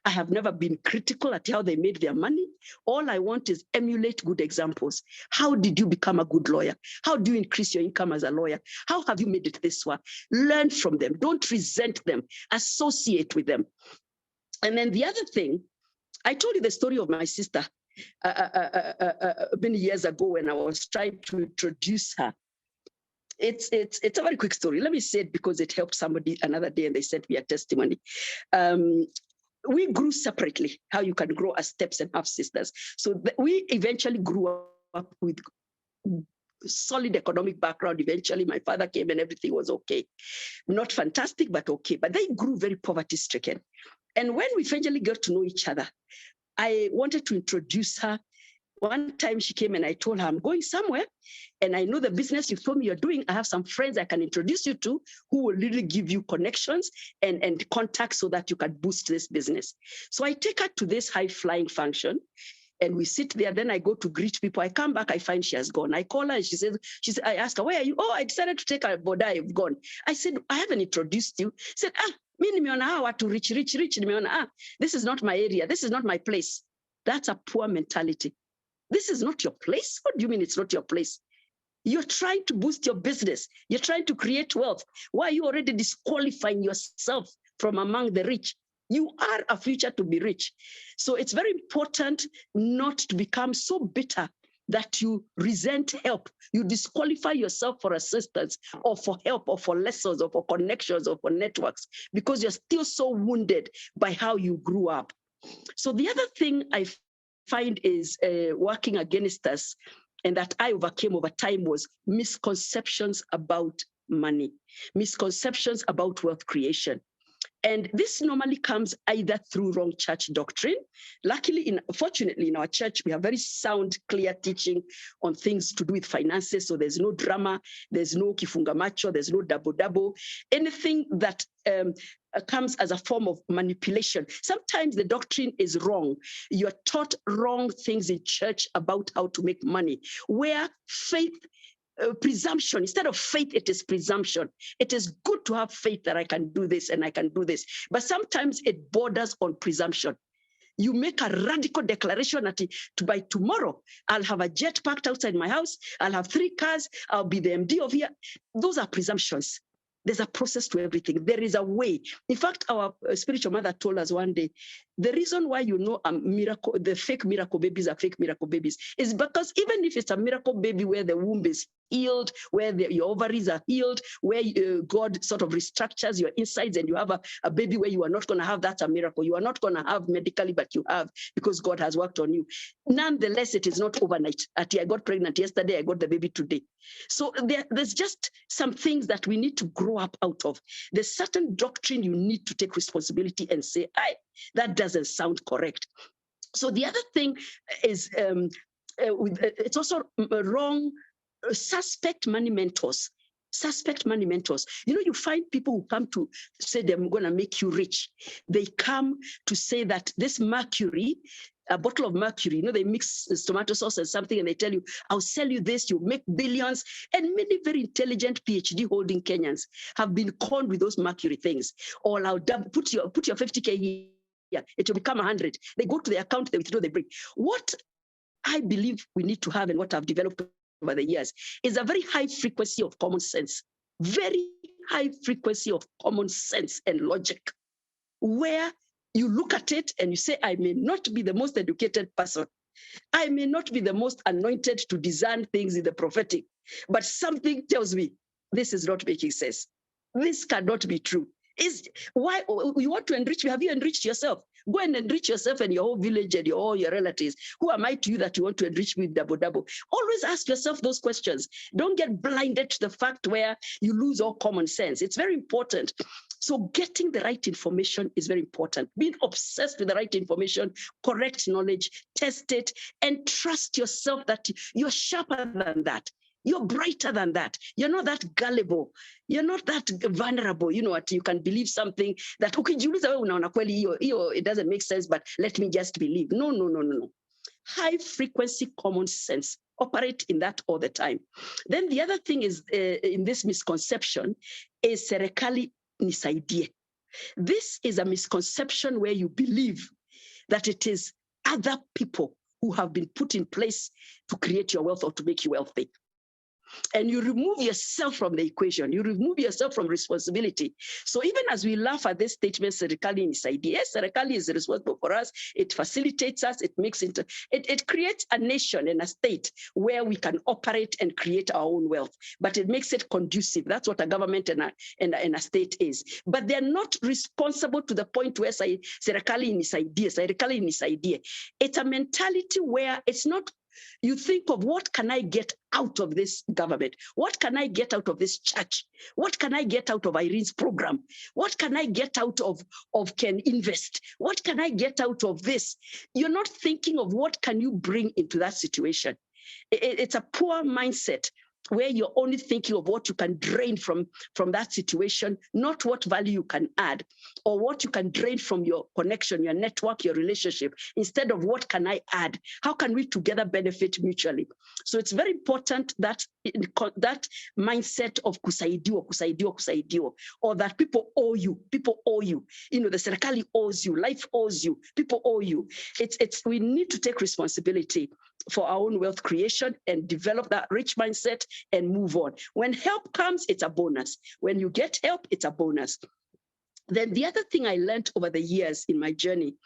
I have never been critical at how they made their money. All I want is emulate good examples. How did you become a good lawyer? How do you increase your income as a lawyer? How have you made it this far? Learn from them. Don't resent them. Associate with them. And then the other thing, I told you the story of my sister many years ago when I was trying to introduce her. It's a very quick story. Let me say it because it helped somebody another day and they sent me a testimony. We grew separately, how you can grow as steps and half sisters. So we eventually grew up with solid economic background. Eventually, my father came and everything was okay. Not fantastic, but okay. But they grew very poverty-stricken. And when we eventually got to know each other, I wanted to introduce her. One time she came and I told her, I'm going somewhere and I know the business you told me you're doing. I have some friends I can introduce you to who will really give you connections and contacts so that you can boost this business. So I take her to this high-flying function and we sit there. Then I go to greet people. I come back, I find she has gone. I call her and she says, I asked her, where are you? Oh, I decided to take her boda, I've gone. I said, I haven't introduced you. She said, mi nimeona hawa to rich. Nimeona, this is not my area. This is not my place. That's a poor mentality. This is not your place. What do you mean it's not your place? You're trying to boost your business. You're trying to create wealth. Why are you already disqualifying yourself from among the rich? You are a future to be rich. So it's very important not to become so bitter that you resent help. You disqualify yourself for assistance or for help or for lessons or for connections or for networks because you're still so wounded by how you grew up. So the other thing I find is working against us and that I overcame over time was misconceptions about money, misconceptions about wealth creation. And this normally comes either through wrong church doctrine. Fortunately, in our church, we have very sound, clear teaching on things to do with finances. So there's no drama, there's no kifunga macho, there's no double. Anything that comes as a form of manipulation. Sometimes the doctrine is wrong. You're taught wrong things in church about how to make money, where faith, presumption, instead of faith, it is presumption. It is good to have faith that I can do this and I can do this. But sometimes it borders on presumption. You make a radical declaration that by tomorrow, I'll have a jet parked outside my house. I'll have 3 cars. I'll be the MD of here. Those are presumptions. There's a process to everything. There is a way. In fact, our spiritual mother told us one day, the reason why you know a miracle, the fake miracle babies are fake miracle babies, is because even if it's a miracle baby where the womb is healed, where your ovaries are healed, where God sort of restructures your insides and you have a baby where you are not going to have that a miracle. You are not going to have medically, but you have because God has worked on you. Nonetheless, it is not overnight. I got pregnant yesterday, I got the baby today. So there's just some things that we need to grow up out of. There's certain doctrine you need to take responsibility and say, that doesn't sound correct. So the other thing is, it's also wrong. Suspect money mentors. Suspect money mentors. You know, you find people who come to say they're going to make you rich. They come to say that this mercury, a bottle of mercury, you know, they mix tomato sauce and something and they tell you, I'll sell you this, you'll make billions. And many very intelligent PhD holding Kenyans have been conned with those mercury things. Or I'll put your 50K here, it will become 100. They go to the account, they withdraw, they bring. What I believe we need to have and what I've developed over the years is a very high frequency of common sense, very high frequency of common sense and logic, where you look at it and you say, I may not be the most educated person. I may not be the most anointed to discern things in the prophetic, but something tells me this is not making sense. This cannot be true. Is why you want to enrich me? Have you enriched yourself? Go and enrich yourself and your whole village and all your relatives. Who am I to you that you want to enrich me with double? Always ask yourself those questions. Don't get blinded to the fact where you lose all common sense. It's very important. So getting the right information is very important. Being obsessed with the right information, correct knowledge, test it, and trust yourself that you're sharper than that. You're brighter than that. You're not that gullible. You're not that vulnerable. You know what? You can believe something that, okay, it doesn't make sense, but let me just believe. No. High frequency common sense. Operate in that all the time. Then the other thing is in this misconception is serikali nisaidie. This is a misconception where you believe that it is other people who have been put in place to create your wealth or to make you wealthy. And you remove yourself from the equation. You remove yourself from responsibility. So even as we laugh at this statement, serikali nisaidie, yes, serikali is responsible for us. It facilitates us. It makes it creates a nation and a state where we can operate and create our own wealth. But it makes it conducive. That's what a government and a state is. But they're not responsible to the point where serikali nisaidie. It's a mentality where it's not. You think of what can I get out of this government? What can I get out of this church? What can I get out of Irene's program? What can I get out of Can Invest? What can I get out of this? You're not thinking of what can you bring into that situation. It's a poor mindset where you're only thinking of what you can drain from that situation, not what value you can add or what you can drain from your connection, your network, your relationship, instead of what can I add? How can we together benefit mutually? So it's very important that that mindset of kusaidiwa, or that people owe you. You know, the serikali owes you, life owes you, people owe you. We need to take responsibility for our own wealth creation and develop that rich mindset and move on. When help comes, it's a bonus. When you get help, it's a bonus. Then the other thing I learned over the years in my journey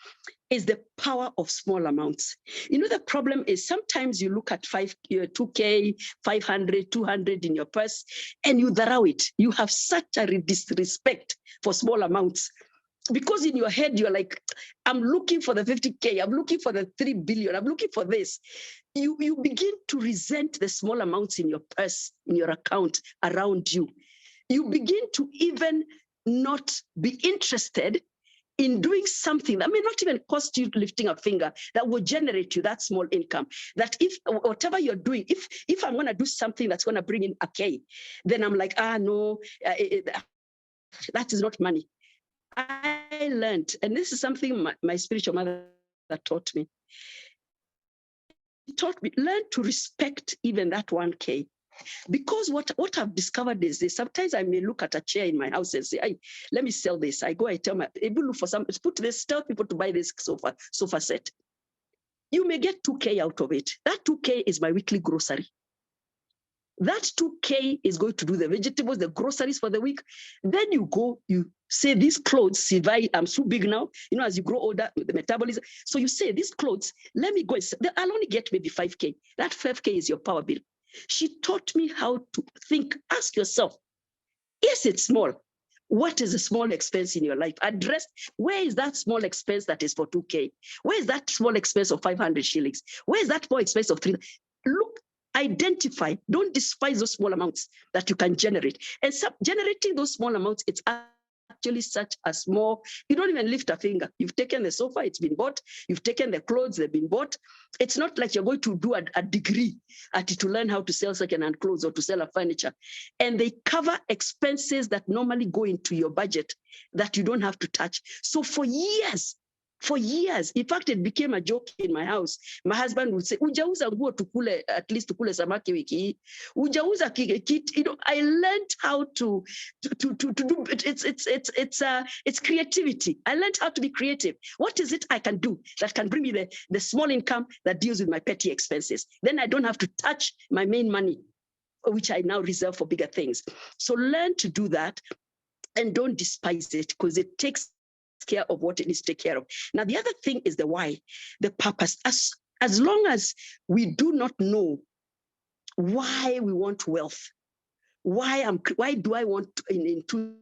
is the power of small amounts. You know, the problem is sometimes you look at 2K, 500, 200 in your purse and you dharau it. You have such a disrespect for small amounts. Because in your head, you're like, I'm looking for the 50K, I'm looking for the 3 billion, I'm looking for this. You begin to resent the small amounts in your purse, in your account around you. You begin to even not be interested in doing something that may not even cost you lifting a finger, that will generate you that small income. That if whatever you're doing, if I'm going to do something that's going to bring in a K, then I'm like, no, that is not money. I learned, and this is something my spiritual mother taught me. She taught me, learn to respect even that 1K. Because what I've discovered is this: sometimes I may look at a chair in my house and say, "Hey, let me sell this." I go, I tell my people, look for some, put this, tell people to buy this sofa set. You may get 2K out of it. That 2K is my weekly grocery. That 2K is going to do the vegetables, the groceries for the week. Then you go, you say these clothes, I'm so big now, you know, as you grow older, the metabolism. So you say these clothes, let me go, I'll only get maybe 5K. That 5K is your power bill. She taught me how to think. Ask yourself, yes, it's small. What is a small expense in your life? Address, where is that small expense that is for 2K? Where is that small expense of 500 shillings? Where is that more expense of 3? Look, identify, don't despise those small amounts that you can generate. And generating those small amounts, it's actually such a small, you don't even lift a finger. You've taken the sofa, it's been bought. You've taken the clothes, they've been bought. It's not like you're going to do a degree at it to learn how to sell second-hand clothes or to sell a furniture. And they cover expenses that normally go into your budget that you don't have to touch. So for years, in fact, it became a joke in my house. My husband would say, "Ujauza nguo tukule, at least tukule samaki wiki hii. Ujauza kit." You know, I learned how to do it's creativity. I learned how to be creative. What is it I can do that can bring me the small income that deals with my petty expenses? Then I don't have to touch my main money, which I now reserve for bigger things. So learn to do that and don't despise it, because it takes care of what it needs to take care of. Now, the other thing is the why, the purpose. As long as we do not know why we want wealth, why do I want in 2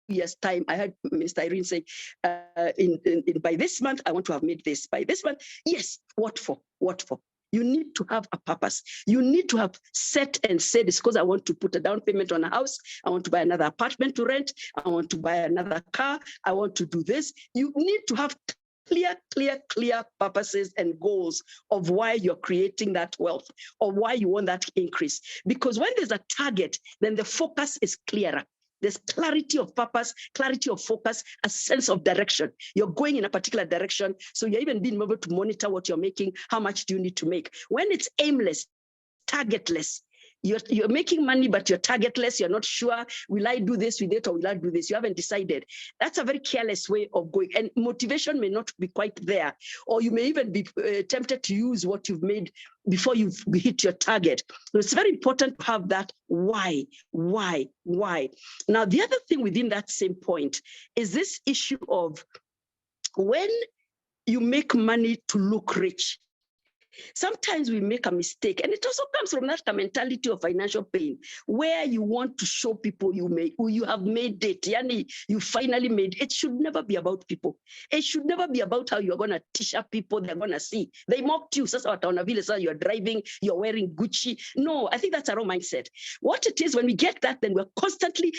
years' time? I heard Mr. Irene say, by this month, I want to have made this. By this month, yes, what for? What for? You need to have a purpose. You need to have set and said, it's because I want to put a down payment on a house. I want to buy another apartment to rent. I want to buy another car. I want to do this. You need to have clear purposes and goals of why you're creating that wealth or why you want that increase. Because when there's a target, then the focus is clearer. There's clarity of purpose, clarity of focus, a sense of direction. You're going in a particular direction. So you're even being able to monitor what you're making. How much do you need to make? When it's aimless, targetless, you're making money, but you're targetless. You're not sure, will I do this with it or will I do this? You haven't decided. That's a very careless way of going. And motivation may not be quite there. Or you may even be tempted to use what you've made before you've hit your target. So it's very important to have that why. Now, the other thing within that same point is this issue of when you make money to look rich. Sometimes we make a mistake, and it also comes from that mentality of financial pain, where you want to show people you have made it. Yani, you finally made it. It should never be about people. It should never be about how you're going to teach up people. They're going to see. They mocked you. You're driving, you're wearing Gucci. No, I think that's a wrong mindset. What it is, when we get that, then we're constantly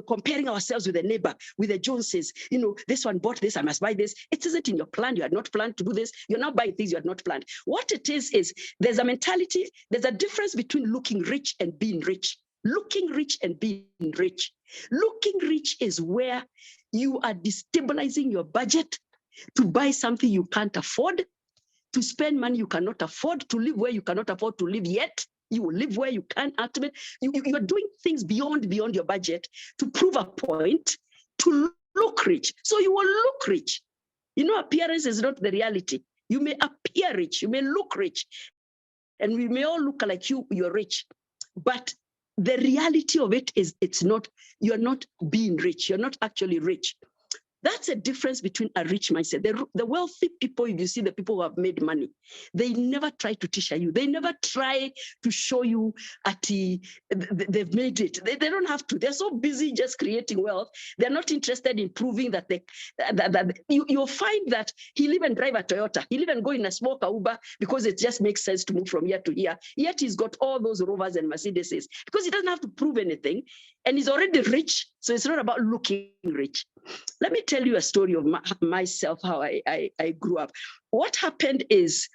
comparing ourselves with the neighbor, with the Joneses. You know, this one bought this, I must buy this. It isn't in your plan. You had not planned to do this. You're not buying things you had not planned. What it is there's a mentality, there's a difference between looking rich and being rich. Looking rich and being rich. Looking rich is where you are destabilizing your budget to buy something you can't afford, to spend money you cannot afford, to live where you cannot afford to live yet. You will live where you can ultimately. You're doing things beyond your budget to prove a point, to look rich. So you will look rich. You know, appearance is not the reality. You may appear rich, you may look rich, and we may all look like you're rich. But the reality of it is you're not being rich. You're not actually rich. That's a difference between a rich mindset. The wealthy people, if you see the people who have made money, they never try to teach you. They never try to show you they've made it. They don't have to. They're so busy just creating wealth. They're not interested in proving that you'll find that he'll even drive a Toyota. He'll even go in a small Uber because it just makes sense to move from here to here. Yet he's got all those Rovers and Mercedeses because he doesn't have to prove anything. And he's already rich. So it's not about looking rich. Let me tell you a story of myself, how I grew up. What happened is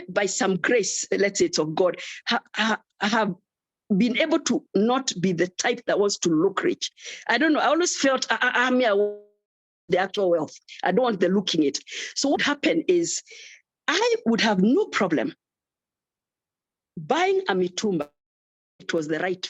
by some grace, let's say it's of God, I have been able to not be the type that wants to look rich. I don't know. I always felt I want the actual wealth. I don't want the looking it. So what happened is I would have no problem Buying a mitumba, it was the right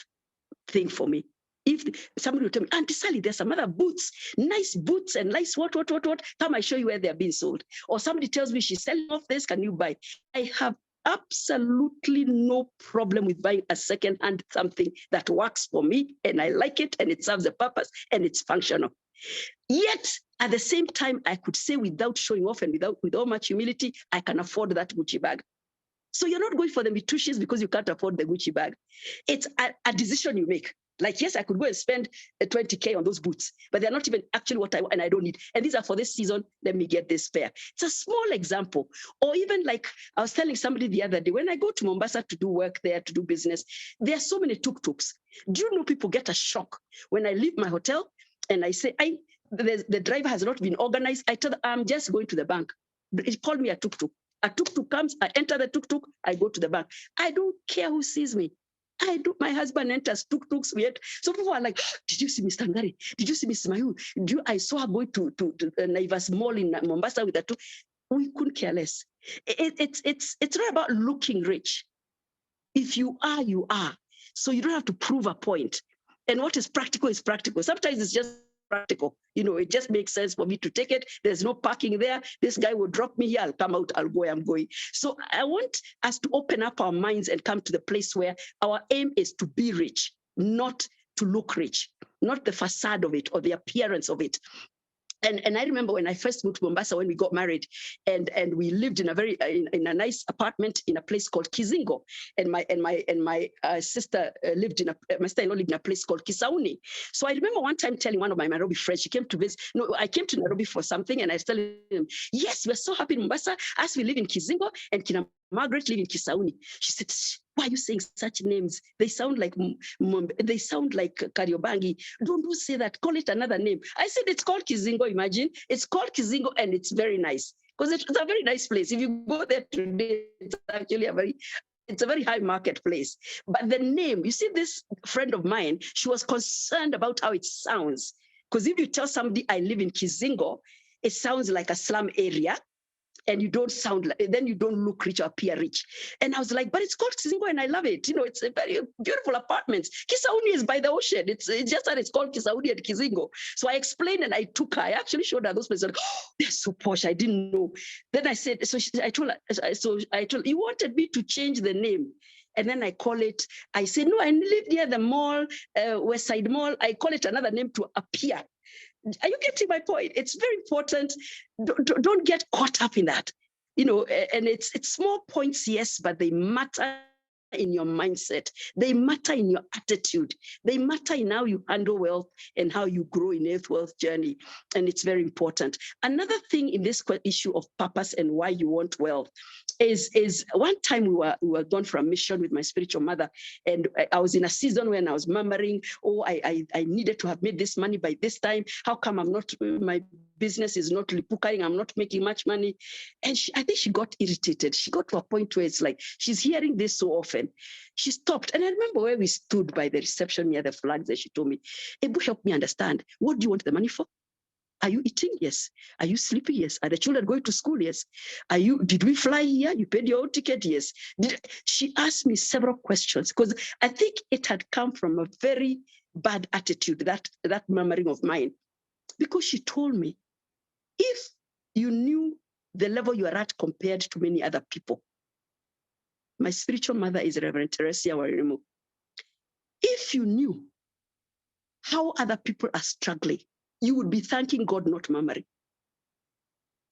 thing for me. If somebody would tell me, Auntie Sally, there's some other boots, nice boots and nice what, come I show you where they're being sold. Or somebody tells me she's selling off this, can you buy? I have absolutely no problem with buying a second-hand something that works for me and I like it and it serves a purpose and it's functional. Yet at the same time, I could say without showing off and with all much humility, I can afford that Gucci bag. So you're not going for the Mitushis because you can't afford the Gucci bag. It's a decision you make. Like, yes, I could go and spend 20K on those boots, but they're not even actually what I want and I don't need. And these are for this season. Let me get this pair. It's a small example. Or even like I was telling somebody the other day, when I go to Mombasa to do work there, to do business, there are so many tuk-tuks. Do you know people get a shock when I leave my hotel and I say, the driver has not been organized. I tell them, I'm just going to the bank. It called me a tuk-tuk. A tuk-tuk comes, I enter the tuk-tuk, I go to the bank. I don't care who sees me. I do. My husband enters tuk-tuks. So people are like, did you see Mr. Ngari? Did you see Miss Mayu? I saw her going to Naivas Mall in Mombasa with a tuk. We couldn't care less. It's not about looking rich. If you are, you are. So you don't have to prove a point. And what is practical is practical. Sometimes it's just practical. It just makes sense for me to take it. There's no parking there. This guy will drop me here. I'll come out. I'll go where I'm going. So I want us to open up our minds and come to the place where our aim is to be rich, not to look rich, not the facade of it or the appearance of it. And I remember when I first moved to Mombasa when we got married, and we lived in a nice apartment in a place called Kizingo, and my sister lived my sister-in-law lived in a place called Kisauni. So I remember one time telling one of my Nairobi friends, she came to visit. No, I came to Nairobi for something, and I was telling them, yes, we're so happy in Mombasa as we live in Kizingo, and Kina Margaret live in Kisauni. She said, why are you saying such names? They sound like Kariobangi. Don't say that. Call it another name. I said it's called Kizingo. Imagine it's called Kizingo, and it's very nice because it's a very nice place. If you go there today, it's actually it's a very high marketplace. But the name, you see, this friend of mine, she was concerned about how it sounds. Because if you tell somebody I live in Kizingo, it sounds like a slum area. And you don't sound like, then you don't look rich or appear rich. And I was like, but it's called Kizingo and I love it. It's a very beautiful apartment. Kisauni is by the ocean. It's just that it's called Kisauni and Kizingo. So I explained and I took her. I actually showed her those places. Like, oh, they're so posh. I didn't know. Then I said, I told her, you wanted me to change the name. And then I call it, I said, no, I live near the mall, West Side Mall. I call it another name to appear. Are you getting my point? It's very important. Don't get caught up in that, and it's small points, yes, but they matter in your mindset. They matter in your attitude. They matter in how you handle wealth and how you grow in a wealth journey. And it's very important. Another thing in this issue of purpose and why you want wealth is one time we were gone for a mission with my spiritual mother, and I was in a season when I was murmuring, I needed to have made this money by this time. How come my business is not lipukaing? I'm not making much money. And I think she got irritated. She got to a point where it's like, she's hearing this so often. She stopped. And I remember where we stood by the reception near the flags, and she told me, Ebu, help me understand. What do you want the money for? Are you eating? Yes. Are you sleeping? Yes. Are the children going to school? Yes. Did we fly here? You paid your own ticket? Yes. She asked me several questions because I think it had come from a very bad attitude, that murmuring of mine, because she told me, if you knew the level you are at compared to many other people, my spiritual mother is Reverend Teresia Warimo. If you knew how other people are struggling, you would be thanking God, not murmuring.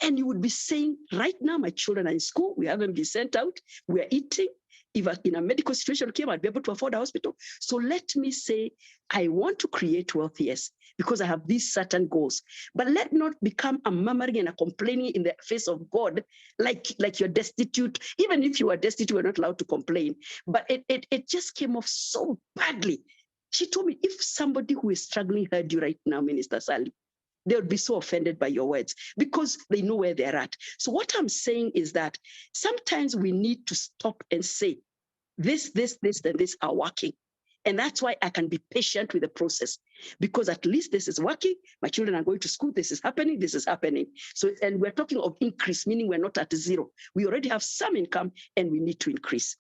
And you would be saying, right now, my children are in school. We haven't been sent out. We are eating. If in a medical situation came, I'd be able to afford a hospital. So let me say, I want to create wealth, yes, because I have these certain goals. But let not become a murmuring and a complaining in the face of God, like you're destitute. Even if you are destitute, we're not allowed to complain. But it just came off so badly. She told me, if somebody who is struggling heard you right now, Minister Sally, they would be so offended by your words because they know where they're at. So what I'm saying is that sometimes we need to stop and say, this, and this are working. And that's why I can be patient with the process, because at least this is working. My children are going to school. This is happening. This is happening. So, and we're talking of increase, meaning we're not at zero. We already have some income and we need to increase.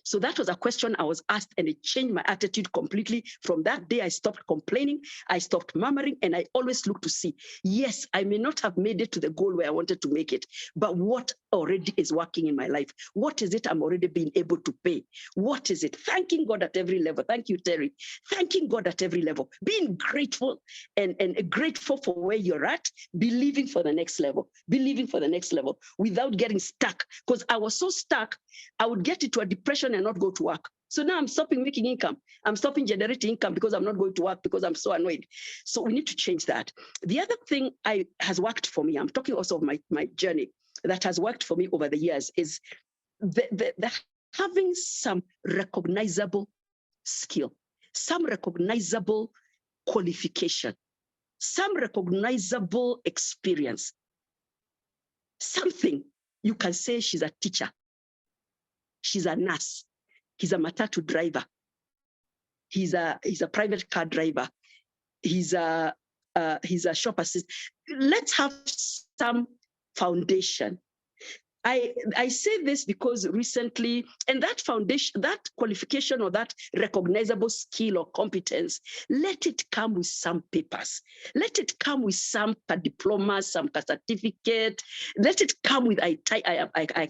So that was a question I was asked, and it changed my attitude completely. From that day, I stopped complaining, I stopped murmuring, and I always looked to see, yes, I may not have made it to the goal where I wanted to make it, but what already is working in my life? What is it I'm already being able to pay? What is it? Thanking God at every level. Thank you, Terry. Thanking God at every level. Being grateful and grateful for where you're at, believing for the next level, believing for the next level without getting stuck. Because I was so stuck, I would get into a depression and not go to work. So now I'm stopping making income. I'm stopping generating income because I'm not going to work because I'm so annoyed. So we need to change that. The other thing has worked for me, I'm talking also of my journey that has worked for me over the years, is the having some recognizable skill, some recognizable qualification, some recognizable experience, something you can say she's a teacher, she's a nurse, he's a matatu driver, he's a private car driver, he's a shop assistant. Let's have some foundation. I say this because recently, and that foundation, that qualification or that recognizable skill or competence, let it come with some papers. Let it come with some diploma, some certificate. Let it come with I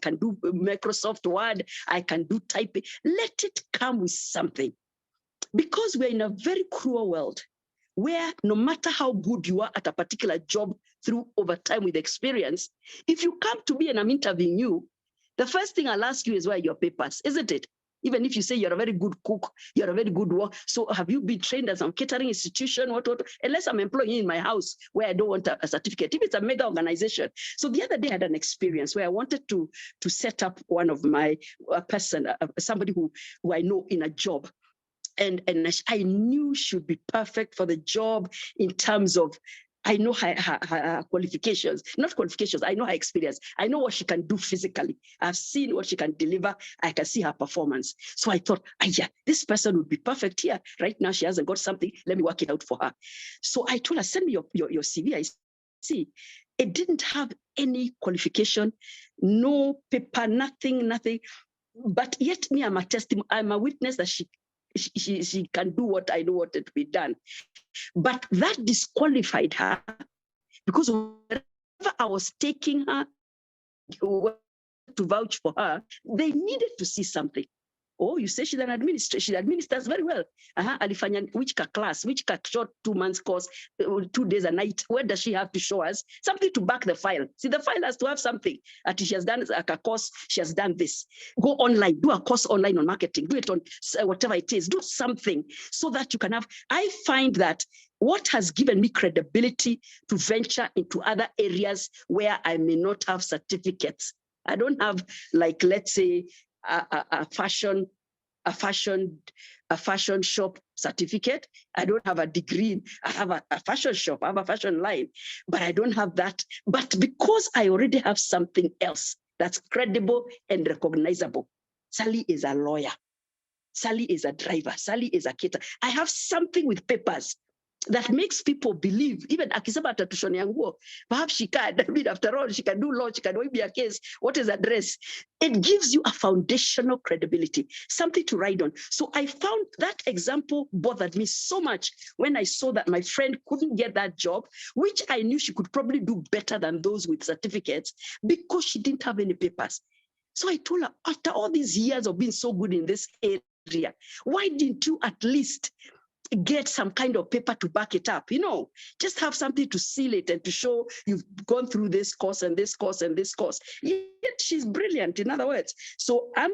can do Microsoft Word, I can do typing. Let it come with something. Because we're in a very cruel world where no matter how good you are at a particular job through over time with experience, if you come to me and I'm interviewing you, the first thing I'll ask you is where are your papers, isn't it? Even if you say you're a very good cook, you're a very good worker. So have you been trained at some catering institution? What? Unless I'm employing you in my house where I don't want a certificate, if it's a mega organization. So the other day I had an experience where I wanted to set up one of my somebody who I know in a job. And I knew she would be perfect for the job in terms of, I know her qualifications, not qualifications, I know her experience. I know what she can do physically. I've seen what she can deliver. I can see her performance. So I thought, yeah, this person would be perfect here. Right now, she hasn't got something. Let me work it out for her. So I told her, send me your CV. I see. It didn't have any qualification, no paper, nothing. But yet me, I'm a testimony. I'm a witness that she can do what I know what to be done. But that disqualified her, because wherever I was taking her to vouch for her, they needed to see something. Oh, you say she's an administrator. She administers very well. Alifanya which class, which short 2 months course, 2 days a night. Where does she have to show us something to back the file? See, the file has to have something. She has done a course. She has done this. Go online, do a course online on marketing. Do it on whatever it is. Do something so that you can have. I find that what has given me credibility to venture into other areas where I may not have certificates. I don't have, like, let's say, a fashion shop certificate. I don't have a degree. I have a fashion shop. I have a fashion line, but I don't have that. But because I already have something else that's credible and recognizable. Sally is a lawyer. Sally is a driver. Sally is a caterer. I have something with papers that makes people believe, even akisema atatushoni nguo, perhaps she can. I mean, after all, she can do law, she can be a case. What is address? It gives you a foundational credibility, something to ride on. So I found that example bothered me so much when I saw that my friend couldn't get that job, which I knew she could probably do better than those with certificates, because she didn't have any papers. So I told her, after all these years of being so good in this area, why didn't you at least get some kind of paper to back it up? Just have something to seal it and to show you've gone through this course and this course and this course. Yet she's brilliant, in other words. So I'm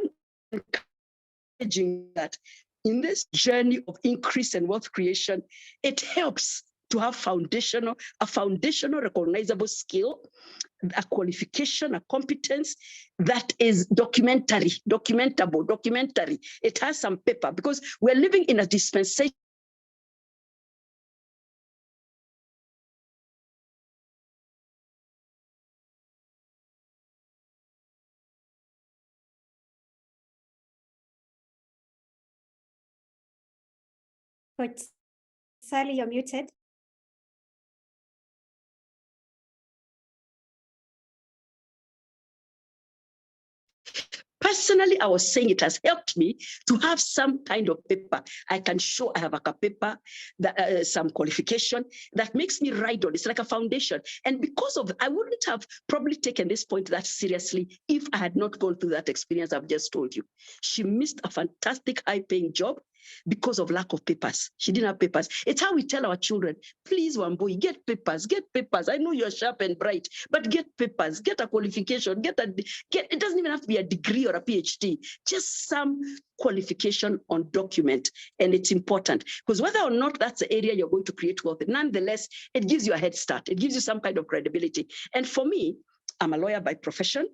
encouraging that in this journey of increase and wealth creation, it helps to have a foundational recognizable skill, a qualification, a competence that is documentary. It has some paper, because we're living in a dispensation Coach Sally, you're muted. Personally, I was saying it has helped me to have some kind of paper. I can show I have a paper, that, some qualification that makes me ride on. It's like a foundation. And because of, I wouldn't have probably taken this point that seriously if I had not gone through that experience I've just told you. She missed a fantastic high-paying job because of lack of papers. She didn't have papers. It's how we tell our children, please, Wambui, get papers, get papers. I know you're sharp and bright, but get papers, get a qualification, get, it doesn't even have to be a degree or a PhD, just some qualification on document. And it's important because whether or not that's the area you're going to create wealth, nonetheless, it gives you a head start. It gives you some kind of credibility. And for me, I'm a lawyer by profession,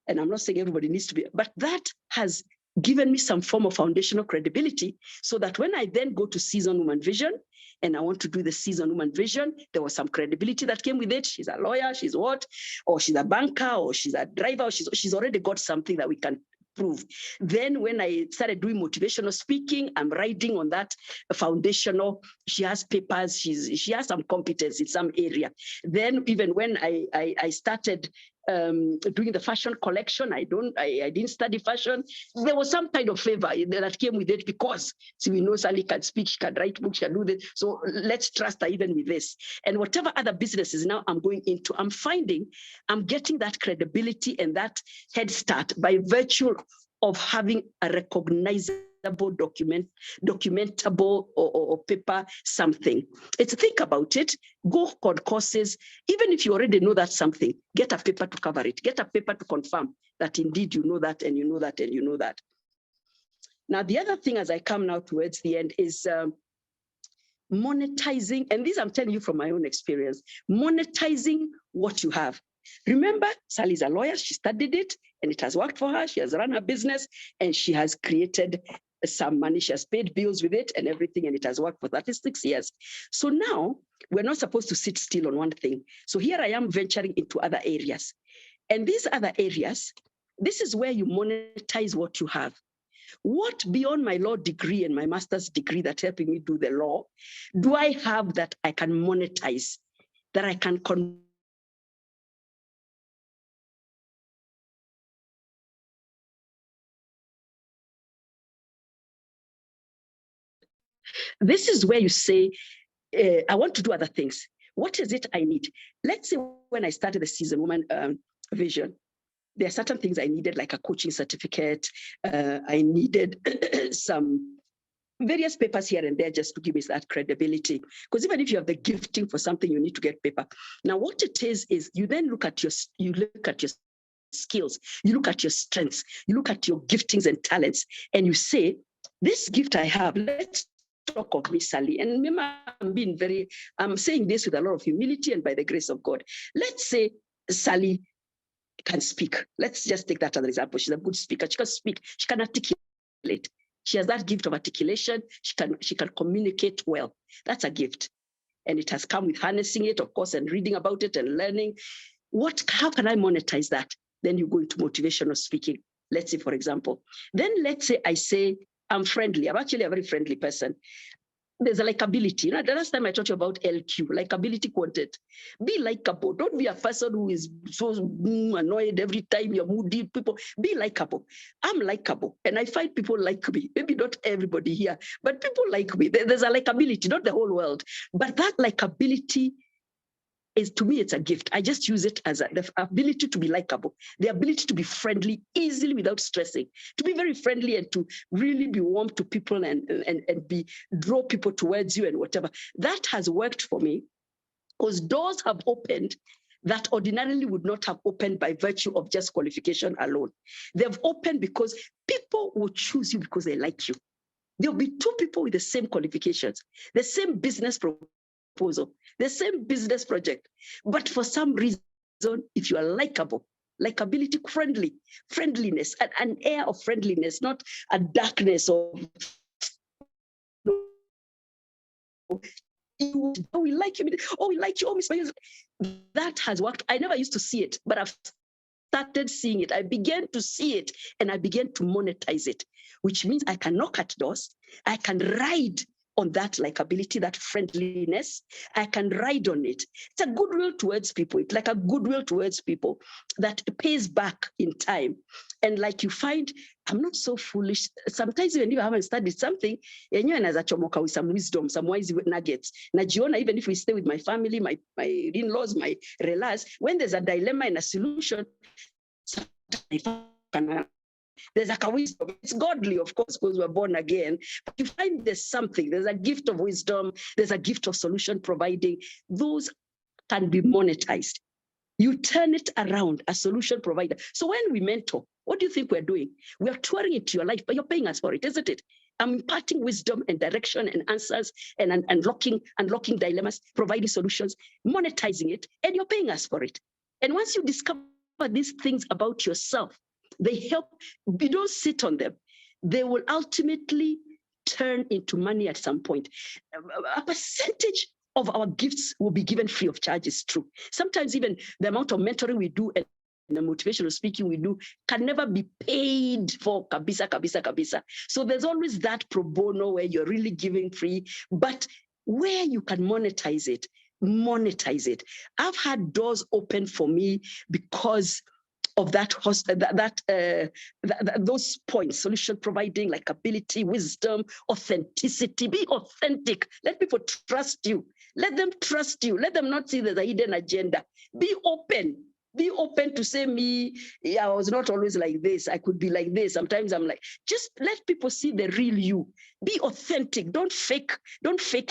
and I'm not saying everybody needs to be, but that has given me some form of foundational credibility so that when I then go to Seasoned Woman Vision and I want to do the Seasoned Woman Vision, there was some credibility that came with it. She's a lawyer, she's what? Or she's a banker, or she's a driver, or she's already got something that we can prove. Then when I started doing motivational speaking, I'm riding on that foundational. She has papers, she has some competence in some area. Then even when I started doing the fashion collection, I didn't study fashion. There was some kind of favor that came with it because we know Sally can speak, she can write books, she can do this. So let's trust her even with this. And whatever other businesses now I'm going into, I'm finding I'm getting that credibility and that head start by virtue of having a recognizable documentable or paper something. It's think about it, go on courses, even if you already know that something, get a paper to cover it, get a paper to confirm that indeed you know that and you know that and you know that. Now, the other thing as I come now towards the end is monetizing, and this I'm telling you from my own experience, monetizing what you have. Remember, Sally's a lawyer, she studied it and it has worked for her. She has run her business and she has created some money. She has paid bills with it and everything, and it has worked for 36 years. So now we're not supposed to sit still on one thing. So here I am venturing into other areas. And these other areas, this is where you monetize what you have. What beyond my law degree and my master's degree that helping me do the law, do I have that I can monetize, that I can This is where you say, I want to do other things. What is it I need? Let's say when I started the Seasoned Woman Vision, there are certain things I needed, like a coaching certificate. I needed some various papers here and there just to give me that credibility. Because even if you have the gifting for something, you need to get paper. Now, what it is you then look at your skills, you look at your strengths, you look at your giftings and talents, and you say, this gift I have, let's talk of me, Sally. And remember, I'm saying this with a lot of humility and by the grace of God. Let's say Sally can speak. Let's just take that as an example. She's a good speaker. She can speak. She can articulate. She has that gift of articulation. She can communicate well. That's a gift. And it has come with harnessing it, of course, and reading about it and learning. How can I monetize that? Then you go into motivational speaking. Let's say, for example, then let's say I say, I'm friendly. I'm actually a very friendly person. There's a likability. You know, the last time I taught you about LQ, likability quotient. Be likable. Don't be a person who is so annoyed every time you're moody. People, be likable. I'm likable, and I find people like me. Maybe not everybody here, but people like me. There's a likability, not the whole world, but that likability is, to me, it's a gift. I just use it as the ability to be likable, the ability to be friendly easily without stressing, to be very friendly and to really be warm to people and draw people towards you and whatever. That has worked for me because doors have opened that ordinarily would not have opened by virtue of just qualification alone. They've opened because people will choose you because they like you. There'll be two people with the same qualifications, the same business proposal, the same business project. But for some reason, if you are likable, likability, friendliness, an air of friendliness, not a darkness of, oh, we like you, oh, we like you, oh, Miss Mayers. That has worked. I never used to see it, but I've started seeing it. I began to see it and I began to monetize it, which means I can knock at doors, I can ride on that likability, that friendliness. I can ride on it. It's a goodwill towards people. It's like a goodwill towards people that pays back in time. And like you find, I'm not so foolish. Sometimes even if I haven't studied something, with some wisdom, some wise nuggets. Najiona, even if we stay with my family, my in-laws, my relatives, when there's a dilemma and a solution, there's like a wisdom. It's godly, of course, because we're born again. But you find there's something. There's a gift of wisdom. There's a gift of solution providing. Those can be monetized. You turn it around, a solution provider. So when we mentor, what do you think we're doing? We are touring into your life, but you're paying us for it, isn't it? I'm imparting wisdom and direction and answers and unlocking dilemmas, providing solutions, monetizing it, and you're paying us for it. And once you discover these things about yourself, they help. You don't sit on them. They will ultimately turn into money at some point. A percentage of our gifts will be given free of charge, is true. Sometimes even the amount of mentoring we do and the motivational speaking we do can never be paid for, kabisa. So there's always that pro bono where you're really giving free, but where you can monetize it. I've had doors open for me because of those points: solution providing, likability, wisdom, authenticity. Be authentic. Let people trust you. Let them trust you. Let them not see there's a hidden agenda. Be open. Be open to say, me, I was not always like this. I could be like this. Sometimes I'm like, just let people see the real you. Be authentic. Don't fake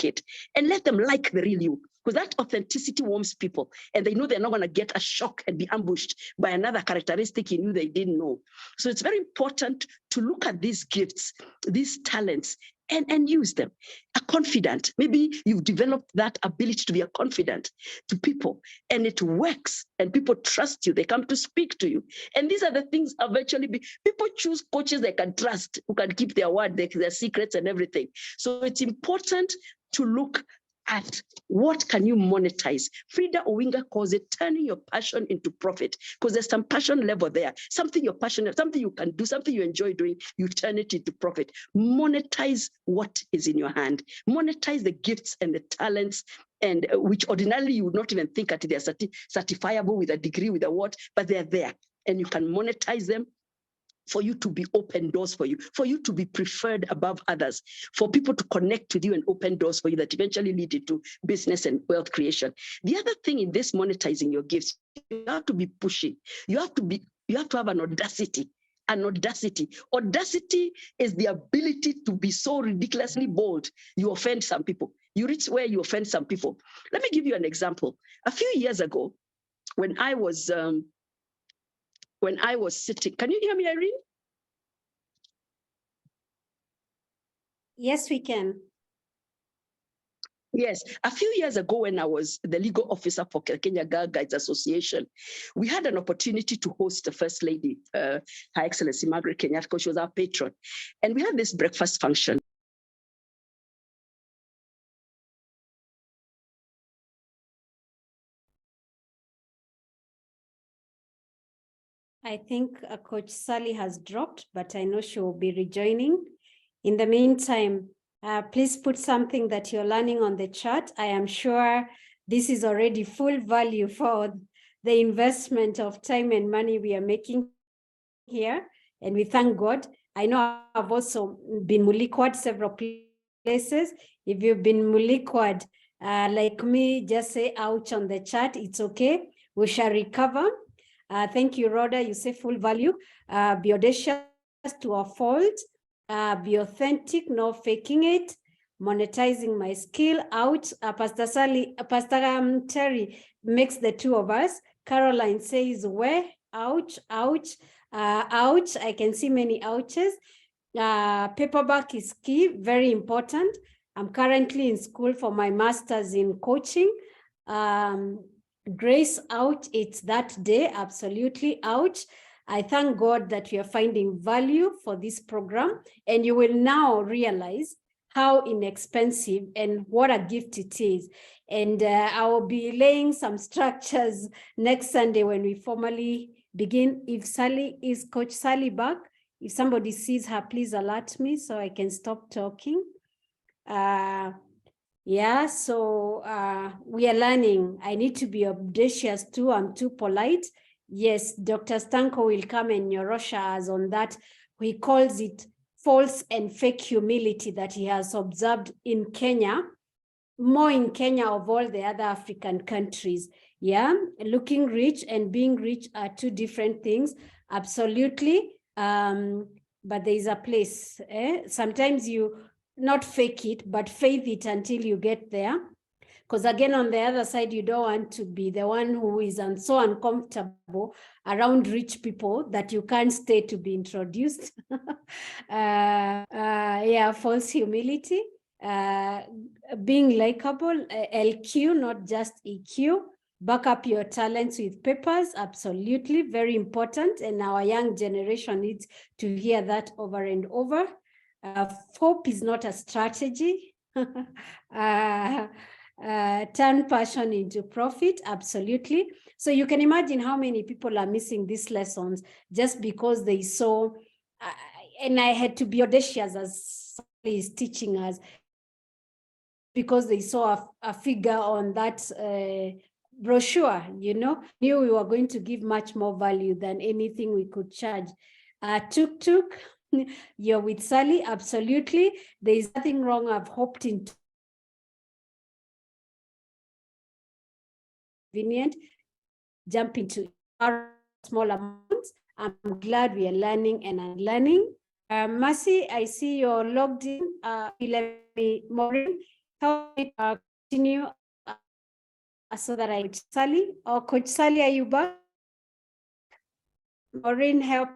it. And let them like the real you. Because that authenticity warms people. And they know they're not going to get a shock and be ambushed by another characteristic in you they didn't know. So it's very important to look at these gifts, these talents, and use them. A confidant. Maybe you've developed that ability to be a confidant to people, and it works, and people trust you. They come to speak to you. And these are the things eventually people choose coaches they can trust, who can keep their word, their secrets and everything. So it's important to look at what can you monetize. Frida Owinga calls it turning your passion into profit, because there's some passion level there. Something you're passionate, something you can do, something you enjoy doing, you turn it into profit. Monetize what is in your hand. Monetize the gifts and the talents, and which ordinarily you would not even think that they're certifiable with a degree, with a what, but they're there. And you can monetize them for you to be open doors for you to be preferred above others, for people to connect with you and open doors for you that eventually lead into business and wealth creation. The other thing in this monetizing your gifts, you have to be pushy. You have to have an audacity. Audacity is the ability to be so ridiculously bold, you offend some people. You reach where you offend some people. Let me give you an example. A few years ago, when I was sitting, can you hear me, Irene? Yes, we can. Yes, a few years ago when I was the legal officer for Kenya Girl Guides Association, we had an opportunity to host the First Lady, Her Excellency Margaret Kenyatta, because she was our patron. And we had this breakfast function. I think Coach Sally has dropped, but I know she will be rejoining. In the meantime, please put something that you're learning on the chat. I am sure this is already full value for the investment of time and money we are making here, and we thank God. I know I've also been mulikwad several places. If you've been mulikwad like me, just say ouch on the chat. It's okay. We shall recover. Thank you, Rhoda. You say full value. Be audacious to a fault. Be authentic, no faking it. Monetizing my skill. Ouch. Pastor Terry makes the two of us. Caroline says, where? Ouch, ouch, ouch. I can see many ouches. Paperback is key, very important. I'm currently in school for my master's in coaching. Grace, ouch, it's that day, absolutely, ouch. I thank God that we are finding value for this program, and you will now realize how inexpensive and what a gift it is. And I will be laying some structures next Sunday when we formally begin. If is Coach Sally back? If somebody sees her, please alert me so I can stop talking. Yeah, so we are learning. I need to be audacious too. I'm too polite. Yes, Dr. Stanko will come and Nyorosha us on that. He calls it false and fake humility that he has observed in Kenya, more in Kenya of all the other African countries. Yeah, looking rich and being rich are two different things. Absolutely. But there is a place. Sometimes you not fake it, but faith it until you get there. Because again, on the other side, you don't want to be the one who is so uncomfortable around rich people that you can't stay to be introduced. Yeah, false humility. Being likable, LQ, not just EQ. Back up your talents with papers, absolutely, very important. And our young generation needs to hear that over and over. Hope is not a strategy. Turn passion into profit, absolutely. So you can imagine how many people are missing these lessons just because they saw, and I had to be audacious as somebody is teaching us, because they saw a figure on that brochure, knew we were going to give much more value than anything we could charge. Tuk, you're with Sally, absolutely. There is nothing wrong. I've hoped into convenient, jump into small amounts. I'm glad we are learning and unlearning. Mercy, I see you're logged in. Maureen, help me continue so that Sally, or Coach Sally, are you back? Maureen, help